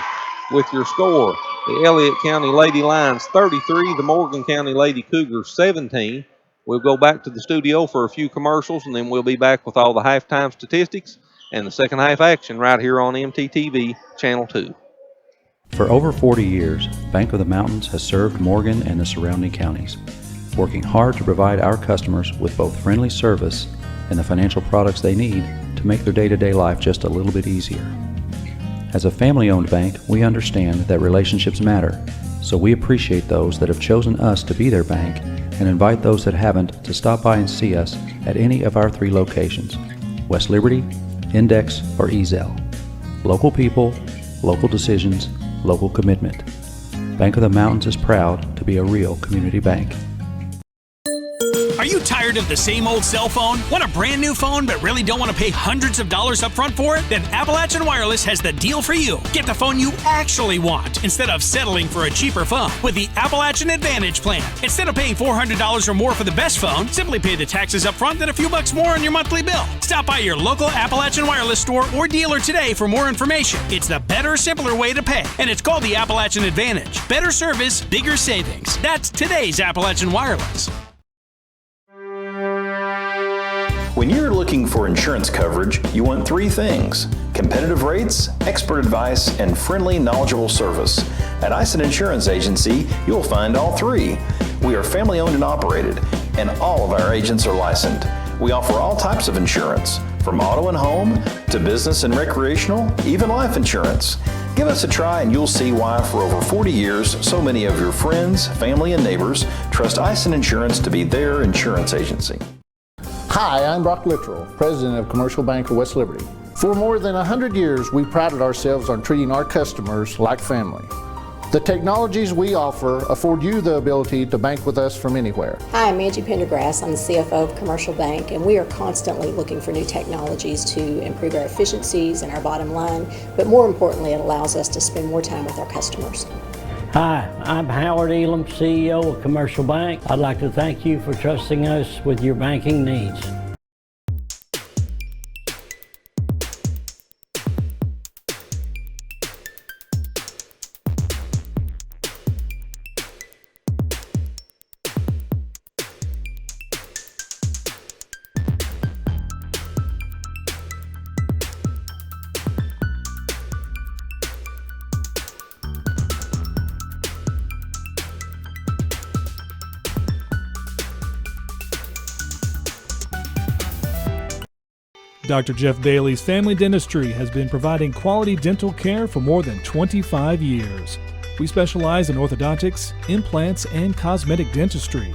with your score. The Elliott County Lady Lions 33, the Morgan County Lady Cougars 17. We'll go back to the studio for a few commercials, and then we'll be back with all the halftime statistics and the second half action right here on MTTV Channel 2. For over 40 years, Bank of the Mountains has served Morgan and the surrounding counties, working hard to provide our customers with both friendly service and the financial products they need to make their day-to-day life just a little bit easier. As a family-owned bank, we understand that relationships matter, So we appreciate those that have chosen us to be their bank and invite those that haven't to stop by and see us at any of our 3 locations, West Liberty, Index, or Ezell. Local people, local decisions, local commitment. Bank of the Mountains is proud to be a real community bank. Are you tired of the same old cell phone? Want a brand new phone but really don't want to pay hundreds of dollars up front for it? Then Appalachian Wireless has the deal for you. Get the phone you actually want instead of settling for a cheaper phone with the Appalachian Advantage plan. Instead of paying $400 or more for the best phone, simply pay the taxes up front and a few bucks more on your monthly bill. Stop by your local Appalachian Wireless store or dealer today for more information. It's the better, simpler way to pay, and it's called the Appalachian Advantage. Better service, bigger savings. That's today's Appalachian Wireless. When you're looking for insurance coverage, you want 3 things: competitive rates, expert advice, and friendly, knowledgeable service. At Ison Insurance Agency, you'll find all 3. We are family owned and operated, and all of our agents are licensed. We offer all types of insurance, from auto and home to business and recreational, even life insurance. Give us a try and you'll see why for over 40 years, so many of your friends, family, and neighbors trust Ison Insurance to be their insurance agency. Hi, I'm Brock Littrell, President of Commercial Bank of West Liberty. For more than 100 years, we prided ourselves on treating our customers like family. The technologies we offer afford you the ability to bank with us from anywhere. Hi, I'm Angie Pendergrass. I'm the CFO of Commercial Bank, and we are constantly looking for new technologies to improve our efficiencies and our bottom line, but more importantly, it allows us to spend more time with our customers. Hi, I'm Howard Elam, CEO of Commercial Bank. I'd like to thank you for trusting us with your banking needs. Dr. Jeff Daly's Family Dentistry has been providing quality dental care for more than 25 years. We specialize in orthodontics, implants, and cosmetic dentistry.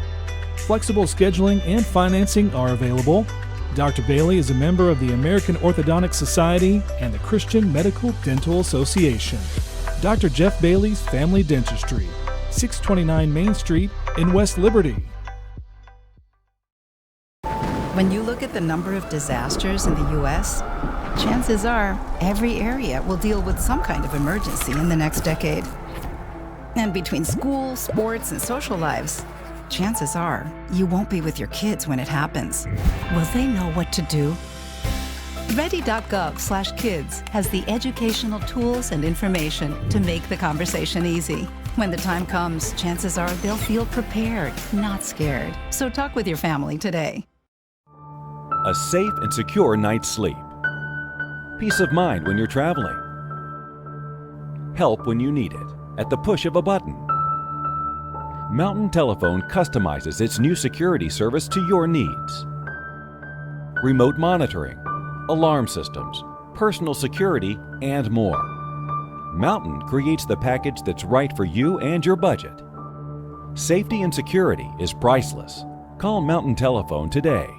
Flexible scheduling and financing are available. Dr. Bailey is a member of the American Orthodontic Society and the Christian Medical Dental Association. Dr. Jeff Bailey's Family Dentistry, 629 Main Street in West Liberty. When you look at the number of disasters in the U.S., chances are every area will deal with some kind of emergency in the next decade. And between school, sports, and social lives, chances are you won't be with your kids when it happens. Will they know what to do? Ready.gov/kids has the educational tools and information to make the conversation easy. When the time comes, chances are they'll feel prepared, not scared. So talk with your family today. A safe and secure night's sleep. Peace of mind when you're traveling. Help when you need it, at the push of a button. Mountain Telephone customizes its new security service to your needs. Remote monitoring, alarm systems, personal security, and more. Mountain creates the package that's right for you and your budget. Safety and security is priceless. Call Mountain Telephone today.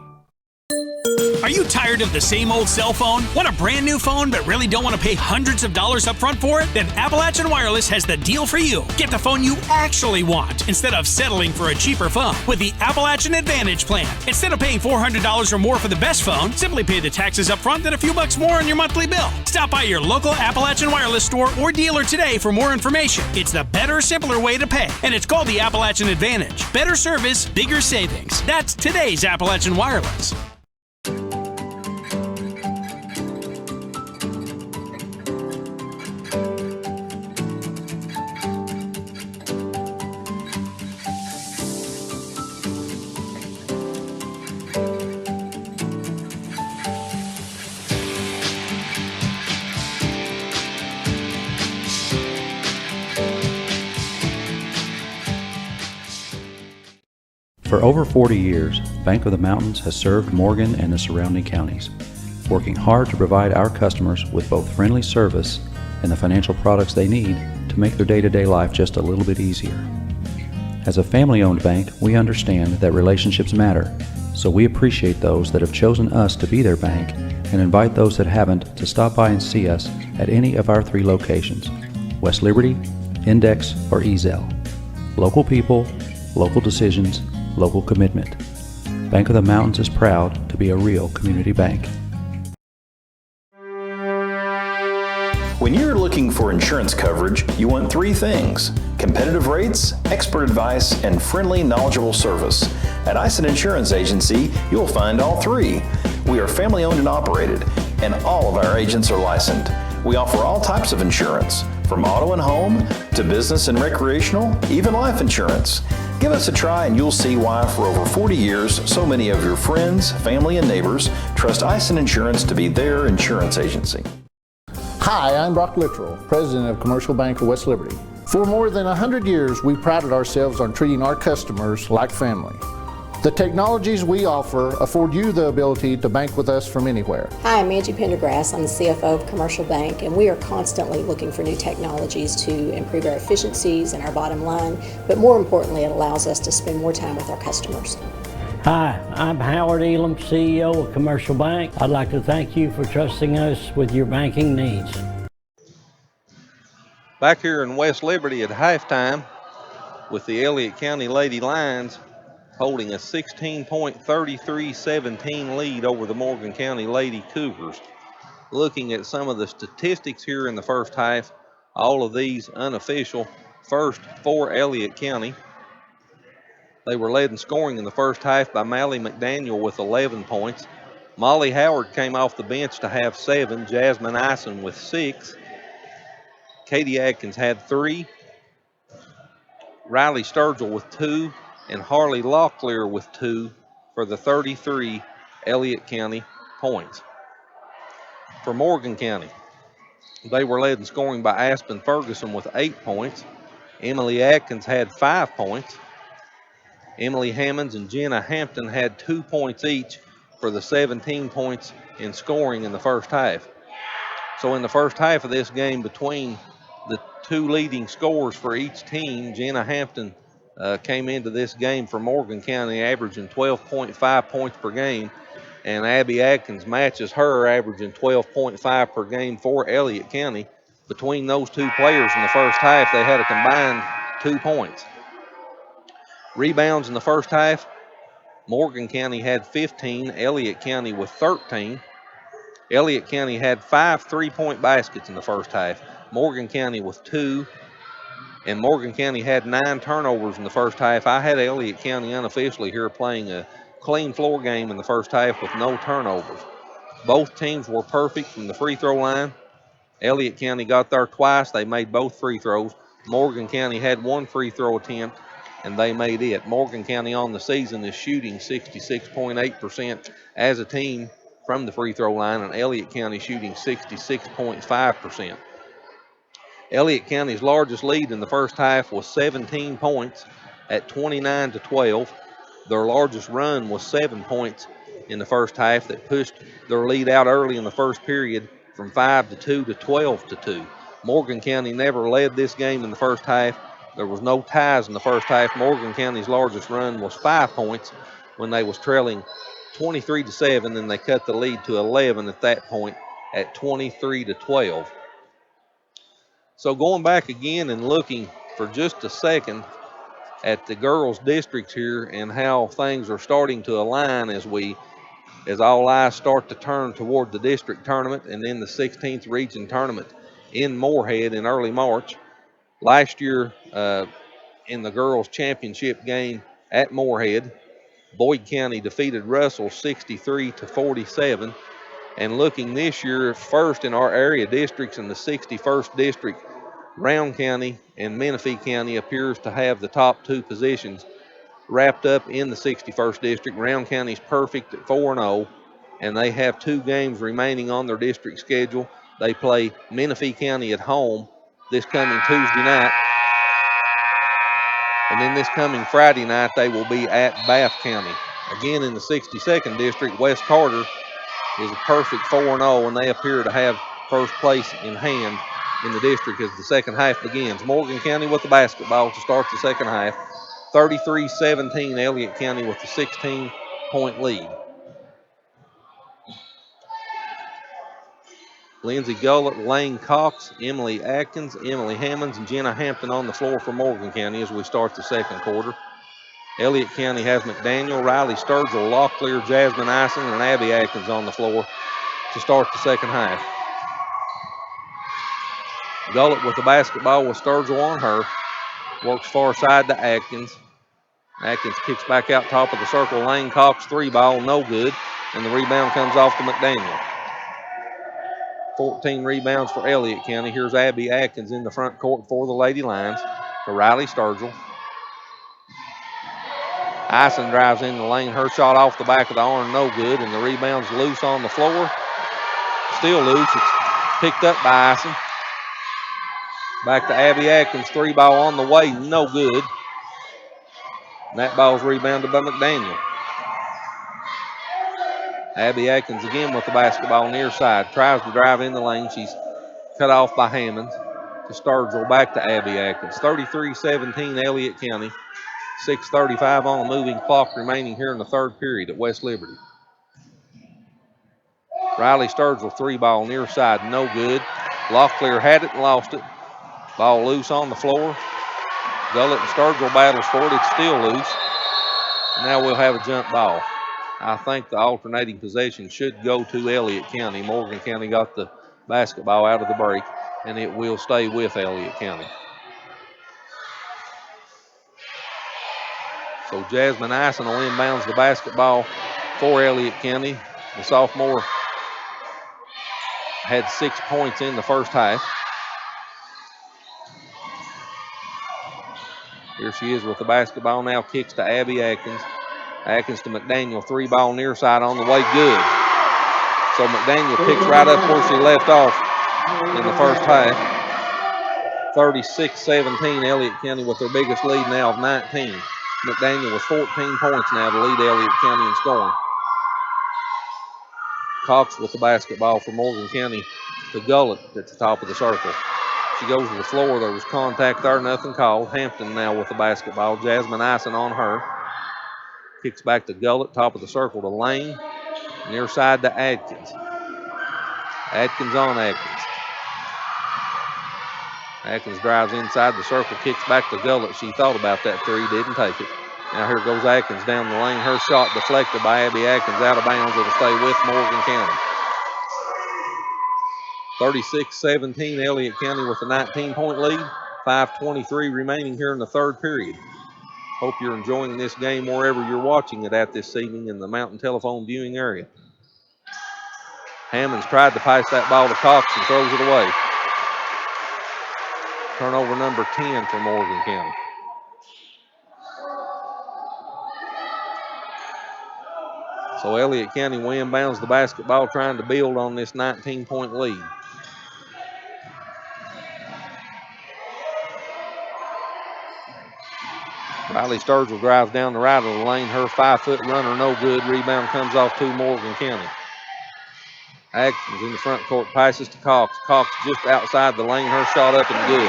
Are you tired of the same old cell phone? Want a brand new phone but really don't want to pay hundreds of dollars up front for it? Then Appalachian Wireless has the deal for you. Get the phone you actually want instead of settling for a cheaper phone with the Appalachian Advantage plan. Instead of paying $400 or more for the best phone, simply pay the taxes up front and a few bucks more on your monthly bill. Stop by your local Appalachian Wireless store or dealer today for more information. It's the better, simpler way to pay, and it's called the Appalachian Advantage. Better service, bigger savings. That's today's Appalachian Wireless. For over 40 years, Bank of the Mountains has served Morgan and the surrounding counties, working hard to provide our customers with both friendly service and the financial products they need to make their day-to-day life just a little bit easier. As a family-owned bank, we understand that relationships matter, so we appreciate those that have chosen us to be their bank and invite those that haven't to stop by and see us at any of our 3 locations, West Liberty, Index, or Ezell. Local people, local decisions, local commitment. Bank of the Mountains is proud to be a real community bank. When you're looking for insurance coverage, you want 3 things: competitive rates, expert advice, and friendly, knowledgeable service. At Ison Insurance Agency, you'll find all 3. We are family owned and operated, and all of our agents are licensed. We offer all types of insurance, from auto and home to business and recreational, even life insurance. Give us a try and you'll see why for over 40 years, so many of your friends, family, and neighbors trust Ison Insurance to be their insurance agency. Hi, I'm Brock Littrell, President of Commercial Bank of West Liberty. For more than 100 years, we prided ourselves on treating our customers like family. The technologies we offer afford you the ability to bank with us from anywhere. Hi, I'm Angie Pendergrass. I'm the CFO of Commercial Bank, and we are constantly looking for new technologies to improve our efficiencies and our bottom line, but more importantly, it allows us to spend more time with our customers. Hi, I'm Howard Elam, CEO of Commercial Bank. I'd like to thank you for trusting us with your banking needs. Back here in West Liberty at halftime with the Elliott County Lady Lions holding a 16.33-17 lead over the Morgan County Lady Cougars. Looking at some of the statistics here in the first half, all of these unofficial. First for Elliott County. They were led in scoring in the first half by Mally McDaniel with 11 points. Molly Howard came off the bench to have 7. Jasmine Ison with 6. Katie Atkins had 3. Riley Sturgill with 2. And Harley Locklear with 2 for the 33 Elliott County points. For Morgan County, they were led in scoring by Aspen Ferguson with 8 points. Emily Atkins had 5 points. Emily Hammonds and Jenna Hampton had 2 points each for the 17 points in scoring in the first half. So in the first half of this game, between the 2 leading scorers for each team, Jenna Hampton came into this game for Morgan County averaging 12.5 points per game, and Abby Atkins matches her, averaging 12.5 per game for Elliott County. Between those 2 players in the first half, they had a combined 2 points. Rebounds in the first half, Morgan County had 15, Elliott County with 13. Elliott County had 5 3-point baskets in the first half, Morgan County with 2, and Morgan County had 9 turnovers in the first half. I had Elliott County unofficially here playing a clean floor game in the first half with no turnovers. Both teams were perfect from the free throw line. Elliott County got there twice. They made both free throws. Morgan County had 1 free throw attempt, and they made it. Morgan County on the season is shooting 66.8% as a team from the free throw line, and Elliott County shooting 66.5%. Elliott County's largest lead in the first half was 17 points at 29-12. Their largest run was 7 points in the first half that pushed their lead out early in the first period from 5-2 to 12-2. Morgan County never led this game in the first half. There was no ties in the first half. Morgan County's largest run was 5 points when they was trailing 23-7, and they cut the lead to 11 at that point at 23-12. So going back again and looking for just a second at the girls' districts here and how things are starting to align as all eyes start to turn toward the district tournament and then the 16th region tournament in Moorhead in early March. Last year in the girls' championship game at Moorhead, Boyd County defeated Russell 63-47. And looking this year, first in our area districts in the 61st district, Round County and Menifee County appears to have the top 2 positions wrapped up in the 61st district. Round County's perfect at 4-0, and they have 2 games remaining on their district schedule. They play Menifee County at home this coming Tuesday night, and then this coming Friday night they will be at Bath County. Again, in the 62nd district, West Carter is a perfect 4-0, and they appear to have first place in hand in the district as the second half begins. Morgan County with the basketball to start the second half. 33-17, Elliott County with the 16-point lead. Lindsey Gullett, Lane Cox, Emily Atkins, Emily Hammonds, and Jenna Hampton on the floor for Morgan County as we start the second quarter. Elliott County has McDaniel, Riley Sturgill, Locklear, Jasmine Ison, and Abby Atkins on the floor to start the second half. Gullett with the basketball with Sturgill on her. Works far side to Atkins. Atkins kicks back out top of the circle. Lane Cox, three ball, no good. And the rebound comes off to McDaniel. 14 rebounds for Elliott County. Here's Abby Atkins in the front court for the Lady Lions to Riley Sturgill. Ison drives in the lane. Her shot off the back of the arm, no good. And the rebound's loose on the floor. Still loose. It's picked up by Ison. Back to Abby Atkins. Three ball on the way, no good. And that ball's rebounded by McDaniel. Abby Atkins again with the basketball near side. Tries to drive in the lane. She's cut off by Hammonds. To Sturgill, back to Abby Atkins. 33-17 Elliott County. 6:35 on the moving clock remaining here in the third period at West Liberty. Riley Sturgill, three ball near side, no good. Locklear had it and lost it. Ball loose on the floor. Gullett and Sturgill battles for it. It's still loose. Now we'll have a jump ball. I think the alternating possession should go to Elliott County. Morgan County got the basketball out of the break, and it will stay with Elliott County. So Jasmine Ison will inbounds the basketball for Elliott County. The sophomore had 6 points in the first half. Here she is with the basketball now. Kicks to Abby Atkins. Atkins to McDaniel. Three ball near side on the way. Good. So McDaniel picks right up where she left off in the first half. 36-17 Elliott County with their biggest lead now of 19. McDaniel with 14 points now to lead Elliott County in scoring. Cox with the basketball for Morgan County to Gullett at the top of the circle. She goes to the floor. There was contact there, nothing called. Hampton now with the basketball. Jasmine Ison on her. Kicks back to Gullett, top of the circle to Lane. Near side to Atkins. Atkins on Atkins. Atkins drives inside the circle, kicks back to Gullett. She thought about that three, didn't take it. Now here goes Atkins down the lane. Her shot deflected by Abby Atkins, out of bounds. It'll stay with Morgan County. 36-17 Elliott County with a 19-point lead. 5:23 remaining here in the third period. Hope you're enjoying this game wherever you're watching it at this evening in the Mountain Telephone viewing area. Hammonds tried to pass that ball to Cox and throws it away. Turnover number 10 for Morgan County. So Elliott County will inbounds the basketball, trying to build on this 19-point lead. Riley Sturgill drives down the right of the lane. Her 5-foot runner, no good. Rebound comes off to Morgan County. Atkins in the front court, passes to Cox. Cox just outside the lane. Her shot up and good.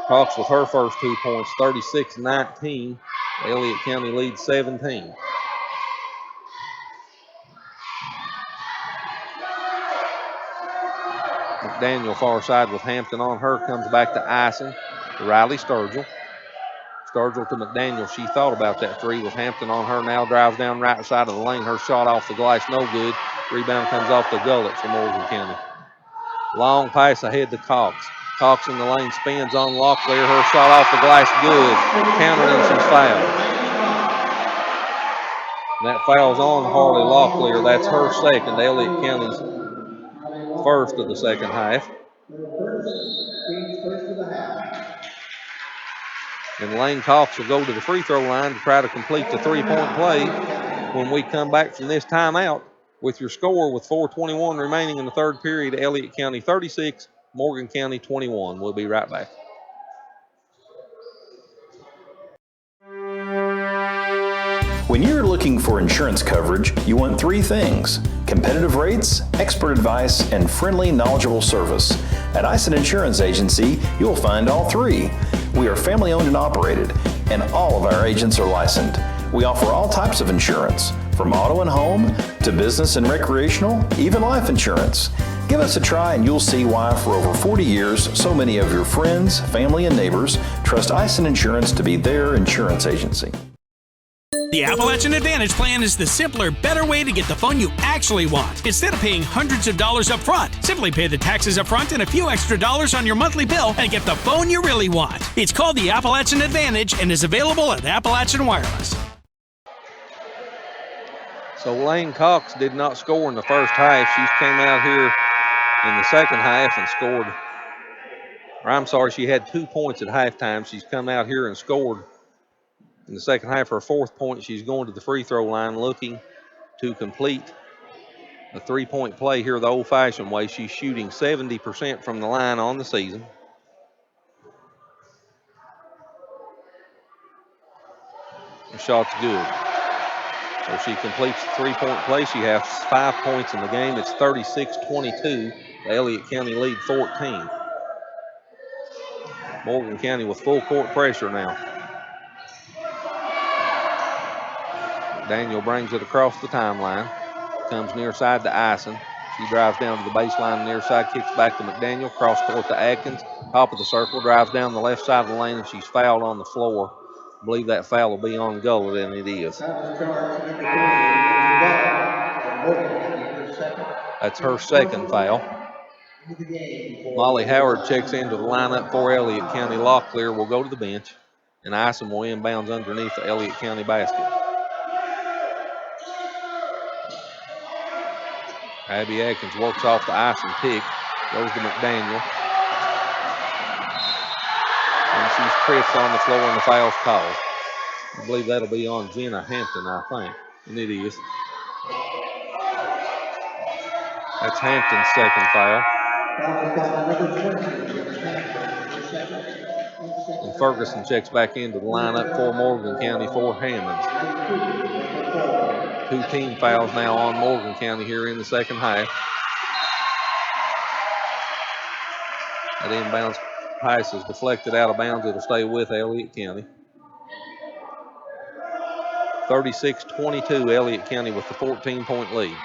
Cox with her first 2 points, 36-19. Elliott County leads 17. McDaniel far side with Hampton on her. Comes back to Ison. Riley Sturgill. Sturgill to McDaniel. She thought about that three with Hampton on her. Now drives down right side of the lane. Her shot off the glass, no good. Rebound comes off the Gullett for Morgan County. Long pass ahead to Cox. Cox in the lane, spins on Locklear. Her shot off the glass, good. Countered and she's fouled. And that foul's on Harley Locklear. That's her second. Elliott County's first of the second half. And Lane Cox will go to the free throw line to try to complete the three-point play when we come back from this timeout with your score with 4:21 remaining in the third period. Elliott County 36, Morgan County 21. We'll be right back. When you're looking for insurance coverage, you want three things: competitive rates, expert advice, and friendly, knowledgeable service. At Ison Insurance Agency, you'll find all three. We are family owned and operated, and all of our agents are licensed. We offer all types of insurance, from auto and home to business and recreational, even life insurance. Give us a try and you'll see why for over 40 years, so many of your friends, family, and neighbors trust Ison Insurance to be their insurance agency. The Appalachian Advantage plan is the simpler, better way to get the phone you actually want. Instead of paying hundreds of dollars up front, simply pay the taxes up front and a few extra dollars on your monthly bill and get the phone you really want. It's called the Appalachian Advantage and is available at Appalachian Wireless. So Lane Cox did not score in the first half. She's came out here in the second half and scored. Or I'm sorry, she had 2 points at halftime. She's come out here and scored in the second half. Her fourth point, she's going to the free throw line looking to complete a three-point play here the old-fashioned way. She's shooting 70% from the line on the season. The shot's good. So she completes the three-point play. She has 5 points in the game. It's 36-22. The Elliott County lead 14. Morgan County with full court pressure now. Daniel brings it across the timeline. Comes near side to Ison. She drives down to the baseline near side, kicks back to McDaniel, cross court to Atkins, top of the circle, drives down the left side of the lane, and she's fouled on the floor. I believe that foul will be on Gullet, and it is. That's her second foul. Molly Howard checks into the lineup for Elliott County. Locklear will go to the bench, and Ison will inbounds underneath the Elliott County basket. Abby Atkins works off the Ison pick, goes to McDaniel. And she's tripped on the floor and the foul's called. I believe that'll be on Jenna Hampton, I think. And it is. That's Hampton's second foul. And Ferguson checks back into the lineup for Morgan County for Hammonds. 2 team fouls now on Morgan County here in the second half. That inbounds pass is deflected out of bounds. It'll stay with Elliott County. 36-22, Elliott County with the 14-point lead.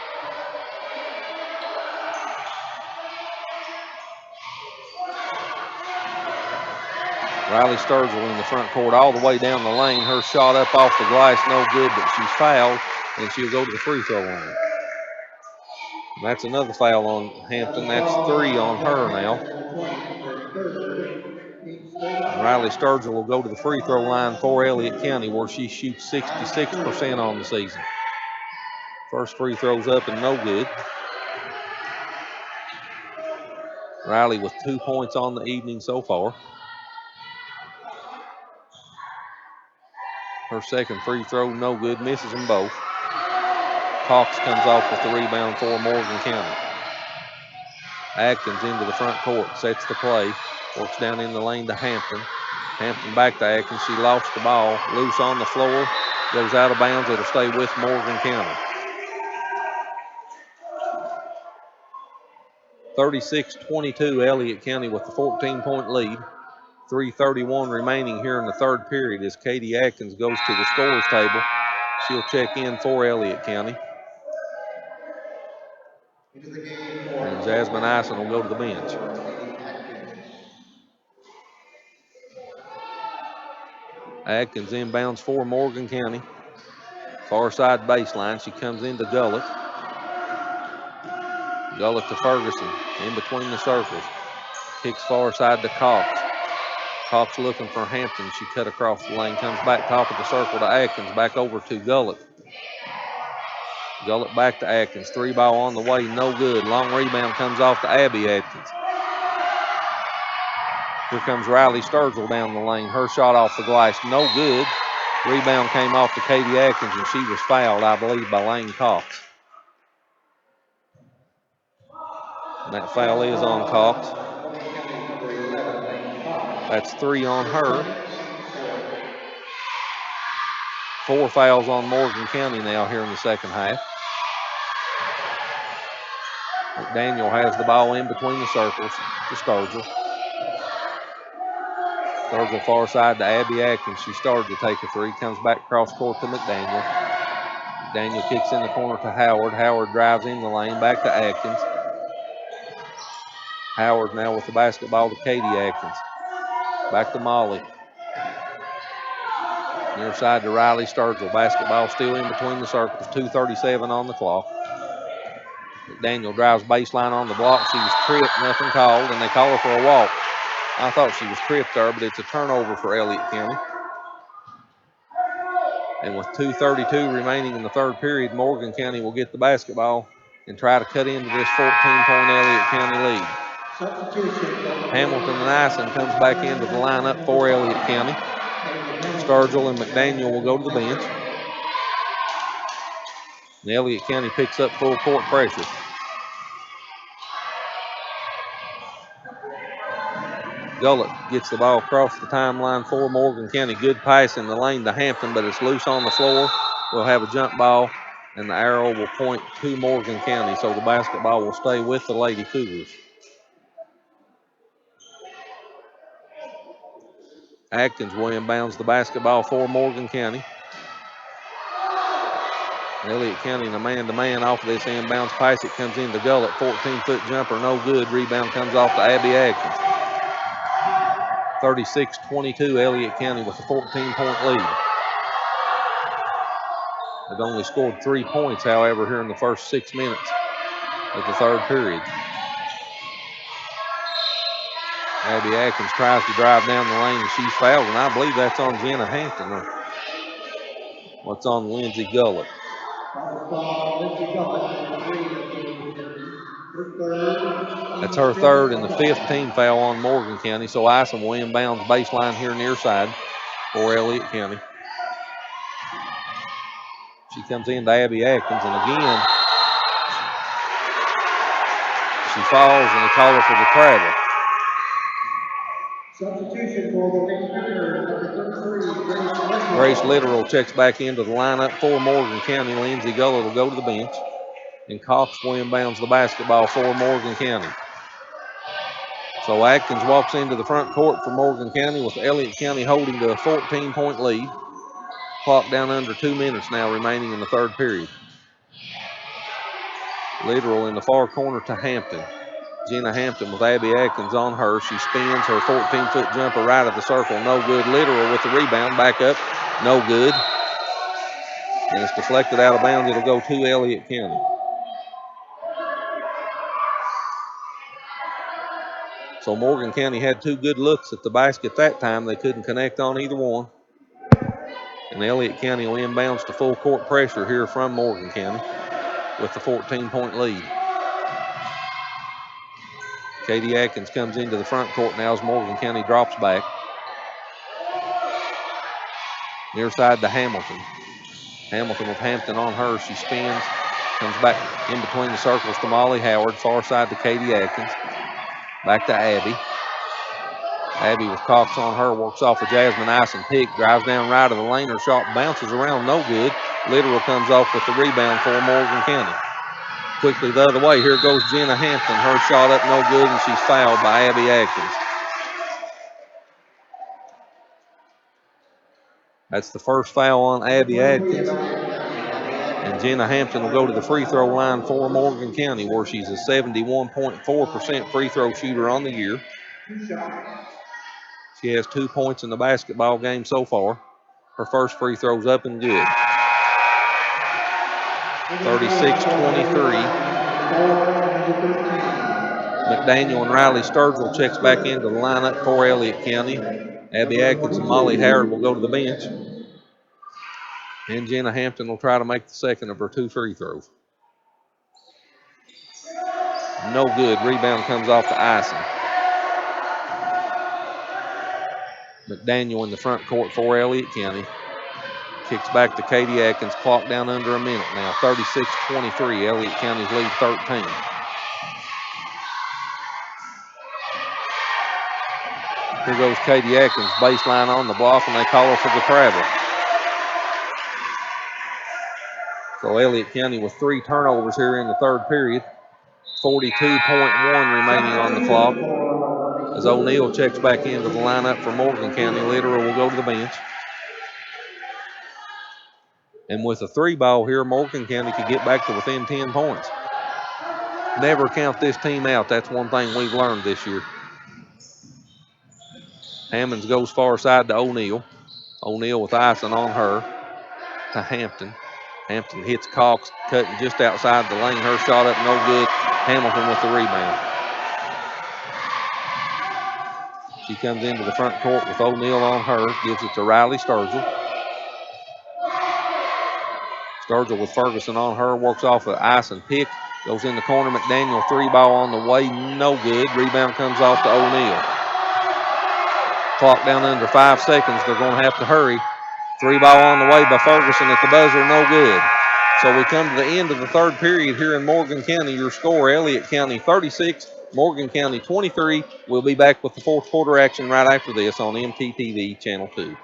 Riley Sturgill in the front court all the way down the lane. Her shot up off the glass, no good, but she's fouled, and she'll go to the free throw line. And that's another foul on Hampton. That's 3 on her now. And Riley Sturgill will go to the free throw line for Elliott County, where she shoots 66% on the season. First free throw's up and no good. Riley with 2 points on the evening so far. Her second free throw, no good, misses them both. Cox comes off with the rebound for Morgan County. Atkins into the front court, sets the play, works down in the lane to Hampton. Hampton back to Atkins, she lost the ball, loose on the floor, goes out of bounds, it'll stay with Morgan County. 36-22, Elliott County with the 14-point lead. 3:31 remaining here in the third period as Katie Atkins goes to the scorer's table. She'll check in for Elliott County. And Jasmine Ison will go to the bench. Atkins inbounds for Morgan County. Far side baseline. She comes into Gullet. Gullet to Ferguson. In between the circles. Kicks far side to Cox. Cox looking for Hampton. She cut across the lane. Comes back top of the circle to Atkins. Back over to Gullet. Gullet back to Atkins. 3 ball on the way. No good. Long rebound comes off to Abby Atkins. Here comes Riley Sturgill down the lane. Her shot off the glass. No good. Rebound came off to Katie Atkins, and she was fouled, I believe, by Lane Cox. And that foul is on Cox. That's 3 on her. 4 fouls on Morgan County now here in the second half. McDaniel has the ball in between the circles to Sturgill. Sturgill far side to Abby Atkins. She started to take a three. Comes back cross court to McDaniel. McDaniel kicks in the corner to Howard. Howard drives in the lane back to Atkins. Howard now with the basketball to Katie Atkins. Back to Molly. Near side to Riley Sturgill. Basketball still in between the circles. 2:37 on the clock. McDaniel drives baseline on the block. She was tripped, nothing called, and they call her for a walk. I thought she was tripped there, but it's a turnover for Elliott County. And with 2:32 remaining in the third period, Morgan County will get the basketball and try to cut into this 14-point Elliott County lead. Hamilton and Ison comes back into the lineup for Elliott County. Sturgill and McDaniel will go to the bench. And Elliott County picks up full court pressure. Gullett gets the ball across the timeline for Morgan County. Good pass in the lane to Hampton, but it's loose on the floor. We'll have a jump ball, and the arrow will point to Morgan County, so the basketball will stay with the Lady Cougars. Atkins will inbounds the basketball for Morgan County. Elliott County in a man-to-man off of this inbounds pass. It comes into Gullett. 14-foot jumper, no good. Rebound comes off to Abby Atkins. 36-22, Elliott County with a 14-point lead. They've only scored 3 points, however, here in the first 6 minutes of the third period. Abby Atkins tries to drive down the lane, and she's fouled, and I believe that's on Jenna Hampton. Or what's on Lindsey Gullett? That's her third and the 5th team foul on Morgan County, so Ison will inbounds baseline here near side for Elliott County. She comes in to Abby Atkins, and again, she falls, and they call her for the travel. Substitution for the number 33, Grace Literal checks back into the lineup for Morgan County. Lindsey Gullett will go to the bench, and Cox will inbounds the basketball for Morgan County. So Atkins walks into the front court for Morgan County with Elliott County holding to a 14-point lead. Clock down under 2 minutes now remaining in the third period. Literal in the far corner to Hampton. Jenna Hampton with Abby Atkins on her. She spins her 14-foot jumper right of the circle. No good. Literal with the rebound. Back up. No good. And it's deflected out of bounds. It'll go to Elliott County. So Morgan County had 2 good looks at the basket that time. They couldn't connect on either one. And Elliott County will inbounds to full court pressure here from Morgan County with the 14-point lead. Katie Atkins comes into the front court now as Morgan County drops back. Near side to Hamilton. Hamilton with Hampton on her. She spins, comes back in between the circles to Molly Howard. Far side to Katie Atkins. Back to Abby. Abby with Cox on her, works off a Jasmine Ison pick, drives down right of the lane. Her shot bounces around, no good. Literal comes off with the rebound for Morgan County. Quickly the other way, here goes Jenna Hampton. Her shot up, no good, and she's fouled by Abby Atkins. That's the first foul on Abby Atkins. And Jenna Hampton will go to the free throw line for Morgan County, where she's a 71.4% free throw shooter on the year. She has 2 points in the basketball game so far. Her first free throw's up and good. 36-23. McDaniel and Riley Sturgill checks back into the lineup for Elliott County. Abby Atkins and Molly Howard will go to the bench. And Jenna Hampton will try to make the second of her 2 free throws. No good. Rebound comes off to Ison. McDaniel in the front court for Elliott County. Kicks back to Katie Atkins. Clock down under a minute now. 36-23. Elliott County's lead 13. Here goes Katie Atkins. Baseline on the block, and they call her for the travel. So Elliott County with 3 turnovers here in the third period. 42.1 remaining on the clock. As O'Neill checks back into the lineup for Morgan County, Litterer will go to the bench. And with a 3 ball here, Morgan County could get back to within 10 points. Never count this team out. That's one thing we've learned this year. Hammonds goes far side to O'Neill. O'Neill with icing on her to Hampton. Hampton hits Cox, cutting just outside the lane. Her shot up, no good. Hamilton with the rebound. She comes into the front court with O'Neill on her. Gives it to Riley Sturgill. Sturgill with Ferguson on her. Works off an icing pick. Goes in the corner. McDaniel 3 ball on the way. No good. Rebound comes off to O'Neill. Clock down under 5 seconds. They're going to have to hurry. 3 ball on the way by Ferguson at the buzzer. No good. So we come to the end of the third period here in Morgan County. Your score, Elliott County 36, Morgan County 23. We'll be back with the fourth quarter action right after this on MTTV Channel 2.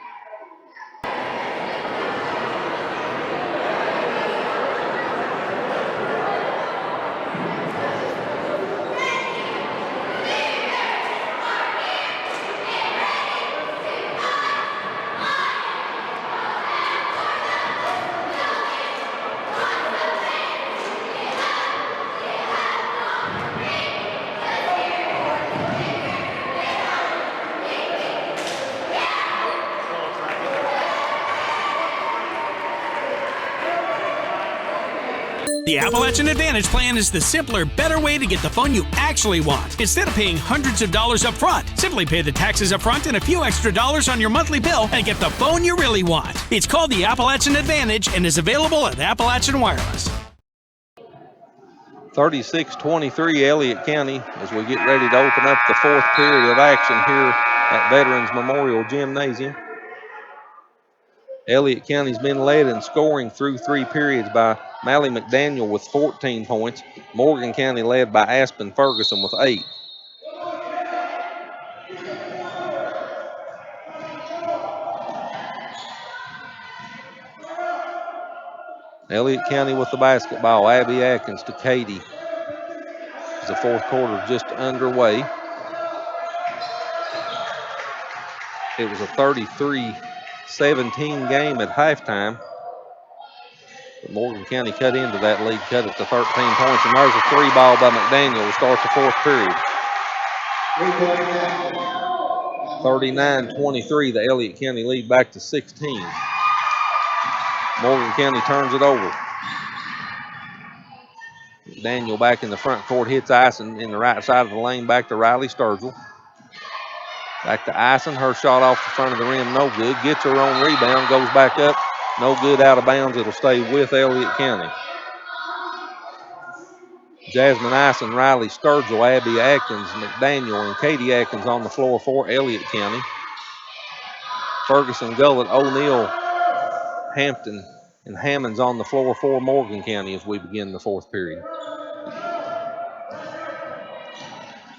The Appalachian Advantage plan is the simpler, better way to get the phone you actually want. Instead of paying hundreds of dollars up front, simply pay the taxes up front and a few extra dollars on your monthly bill and get the phone you really want. It's called the Appalachian Advantage and is available at Appalachian Wireless. 36-23 Elliott County as we get ready to open up the fourth period of action here at Veterans Memorial Gymnasium. Elliott County's been led in scoring through 3 periods by Mally McDaniel with 14 points. Morgan County led by Aspen Ferguson with 8. Elliott County with the basketball. Abby Atkins to Katie. As the fourth quarter just underway. It was a 33-17 game at halftime. But Morgan County cut into that lead, cut it to 13 points, and there's a 3 ball by McDaniel to start the fourth period. 39-23, the Elliott County lead back to 16. Morgan County turns it over. McDaniel back in the front court, hits Ison in the right side of the lane, back to Riley Sturgill. Back to Ison, her shot off the front of the rim, no good. Gets her own rebound, goes back up, no good, out of bounds. It'll stay with Elliott County. Jasmine Ison, Riley Sturgill, Abby Atkins, McDaniel, and Katie Atkins on the floor for Elliott County. Ferguson, Gullett, O'Neill, Hampton, and Hammonds on the floor for Morgan County as we begin the fourth period.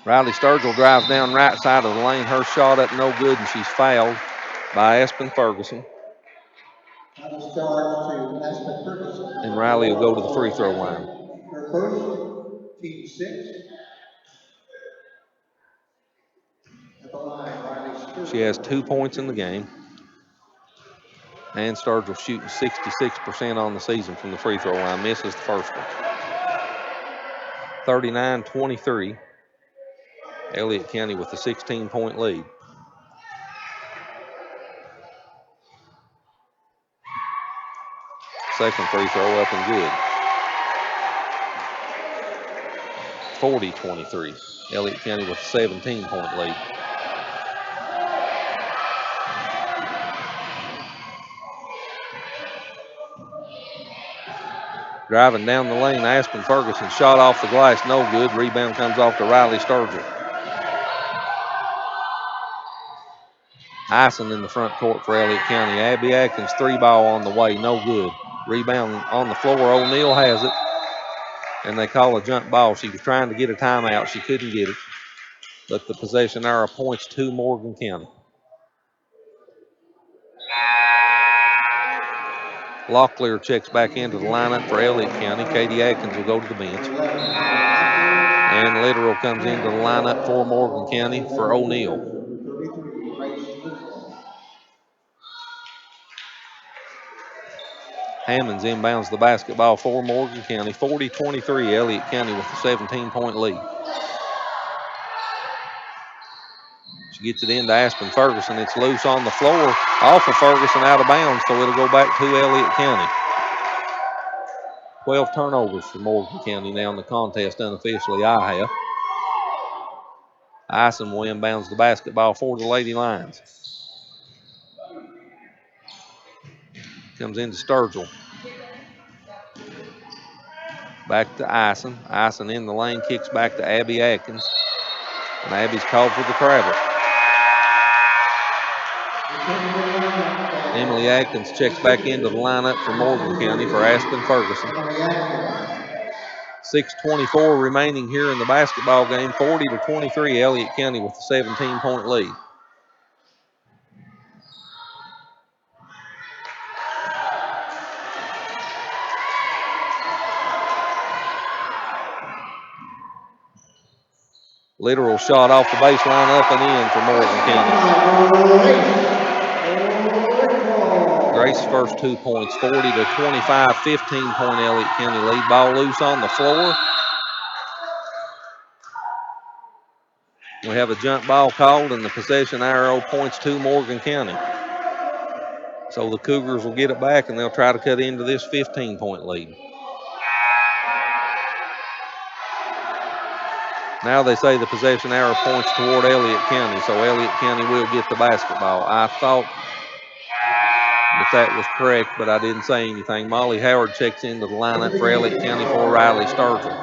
Riley Sturgill drives down right side of the lane. Her shot up no good, and she's fouled by Aspen Ferguson. And Riley will go to the free throw line. Her first, team 6. At the line, Riley Sturgill. She has 2 points in the game. And Sturgill shooting 66% on the season from the free throw line. Misses the first one. 39-23. Elliott County with a 16-point lead. Second free throw up and good. 40-23. Elliott County with a 17-point lead. Driving down the lane, Aspen Ferguson shot off the glass, no good. Rebound comes off to Riley Sturgill. Ison in the front court for Elliott County. Abby Atkins 3 ball on the way, no good. Rebound on the floor, O'Neill has it. And they call a jump ball. She was trying to get a timeout, she couldn't get it. But the possession arrow points to Morgan County. Locklear checks back into the lineup for Elliott County. Katie Atkins will go to the bench. And Literal comes into the lineup for Morgan County for O'Neill. Hammonds inbounds the basketball for Morgan County. 40-23, Elliott County with a 17-point lead. She gets it into Aspen Ferguson. It's loose on the floor. Off of Ferguson, out of bounds, so it'll go back to Elliott County. 12 turnovers for Morgan County now in the contest unofficially. I have. Ison will inbounds the basketball for the Lady Lions. Comes into Sturgill. Back to Ison. Ison in the lane, kicks back to Abby Atkins. And Abby's called for the travel. Emily Atkins checks back into the lineup for Morgan County for Aspen Ferguson. 6:24 remaining here in the basketball game. 40-23, Elliott County with a 17-point lead. Literal shot off the baseline, up and in for Morgan County. Grace's first 2 points, 40-25, 15-point Elliott County lead. Ball loose on the floor. We have a jump ball called, and the possession arrow points to Morgan County. So the Cougars will get it back, and they'll try to cut into this 15-point lead. Now they say the possession arrow points toward Elliott County, so Elliott County will get the basketball. I thought that was correct, but I didn't say anything. Molly Howard checks into the lineup for Elliott County for Riley Sturgill.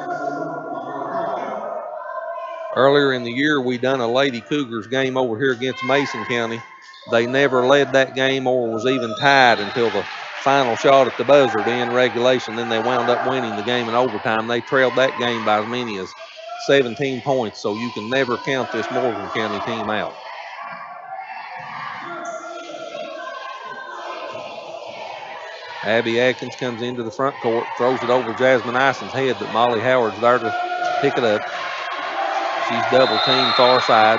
Earlier in the year, we done a Lady Cougars game over here against Mason County. They never led that game or was even tied until the final shot at the buzzer to end regulation. Then they wound up winning the game in overtime. They trailed that game by as many as 17 points, so you can never count this Morgan County team out. Abby Atkins comes into the front court, throws it over Jasmine Ison's head, but Molly Howard's there to pick it up. She's double teamed far side.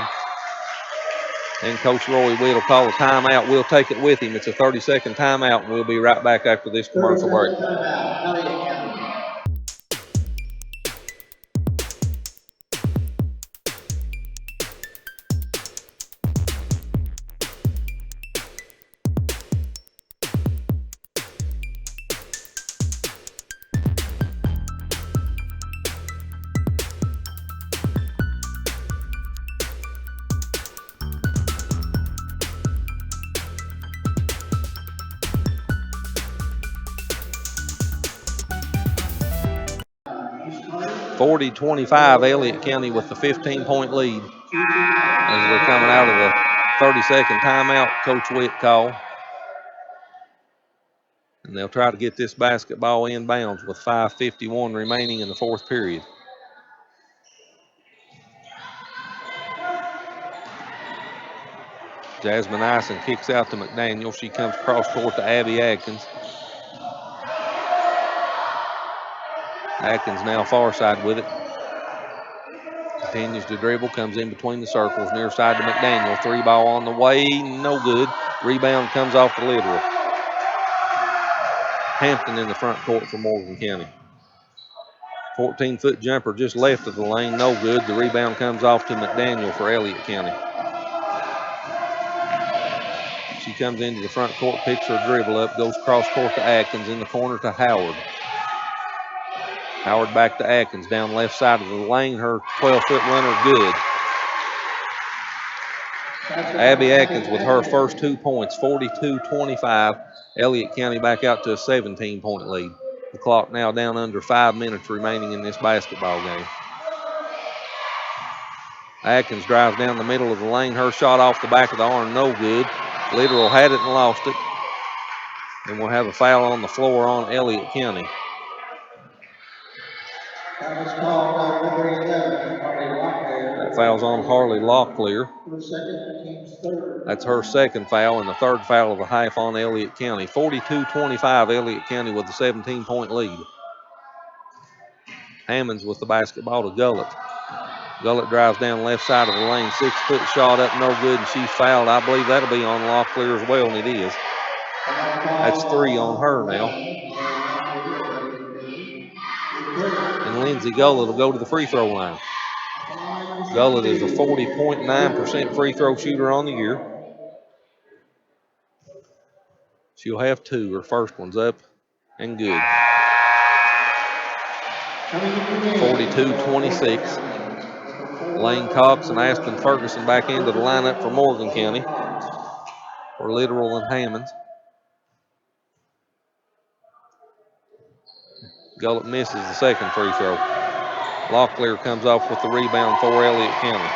And Coach Roy will call a timeout. We'll take it with him. It's a 30-second timeout, and we'll be right back after this commercial break. 40-25, Elliott County with the 15-point lead. As we're coming out of the 30-second timeout, Coach Witt called. And they'll try to get this basketball inbounds with 5:51 remaining in the fourth period. Jasmine Ison kicks out to McDaniel. She comes cross court to Abby Atkins. Atkins now far side with it. Continues to dribble, comes in between the circles, near side to McDaniel. Three ball on the way, no good. Rebound comes off the Literal. Hampton in the front court for Morgan County. 14-foot jumper just left of the lane, no good. The rebound comes off to McDaniel for Elliott County. She comes into the front court, picks her dribble up, goes cross court to Atkins, in the corner to Howard. Howard back to Atkins, down left side of the lane. Her 12-foot runner good. Abby Atkins with her first 2 points, 42-25. Elliott County back out to a 17-point lead. The clock now down under 5 minutes remaining in this basketball game. Atkins drives down the middle of the lane. Her shot off the back of the arm, no good. Literal had it and lost it. And we'll have a foul on the floor on Elliott County. That foul's on Harley Locklear. That's her second foul, and the third foul of the half on Elliott County. 42-25, Elliott County with a 17-point lead. Hammonds with the basketball to Gullett. Gullett drives down left side of the lane. 6-foot shot up, no good, and she's fouled. I believe that'll be on Locklear as well, and it is. That's 3 on her now. And Lindsay Gullett will go to the free throw line. Gullett is a 40.9% free throw shooter on the year. She'll have 2. Her first one's up and good. 42-26. Lane Cox and Aspen Ferguson back into the lineup for Morgan County. For Littoral and Hammonds. Gullett misses the second free throw. Locklear comes off with the rebound for Elliott County.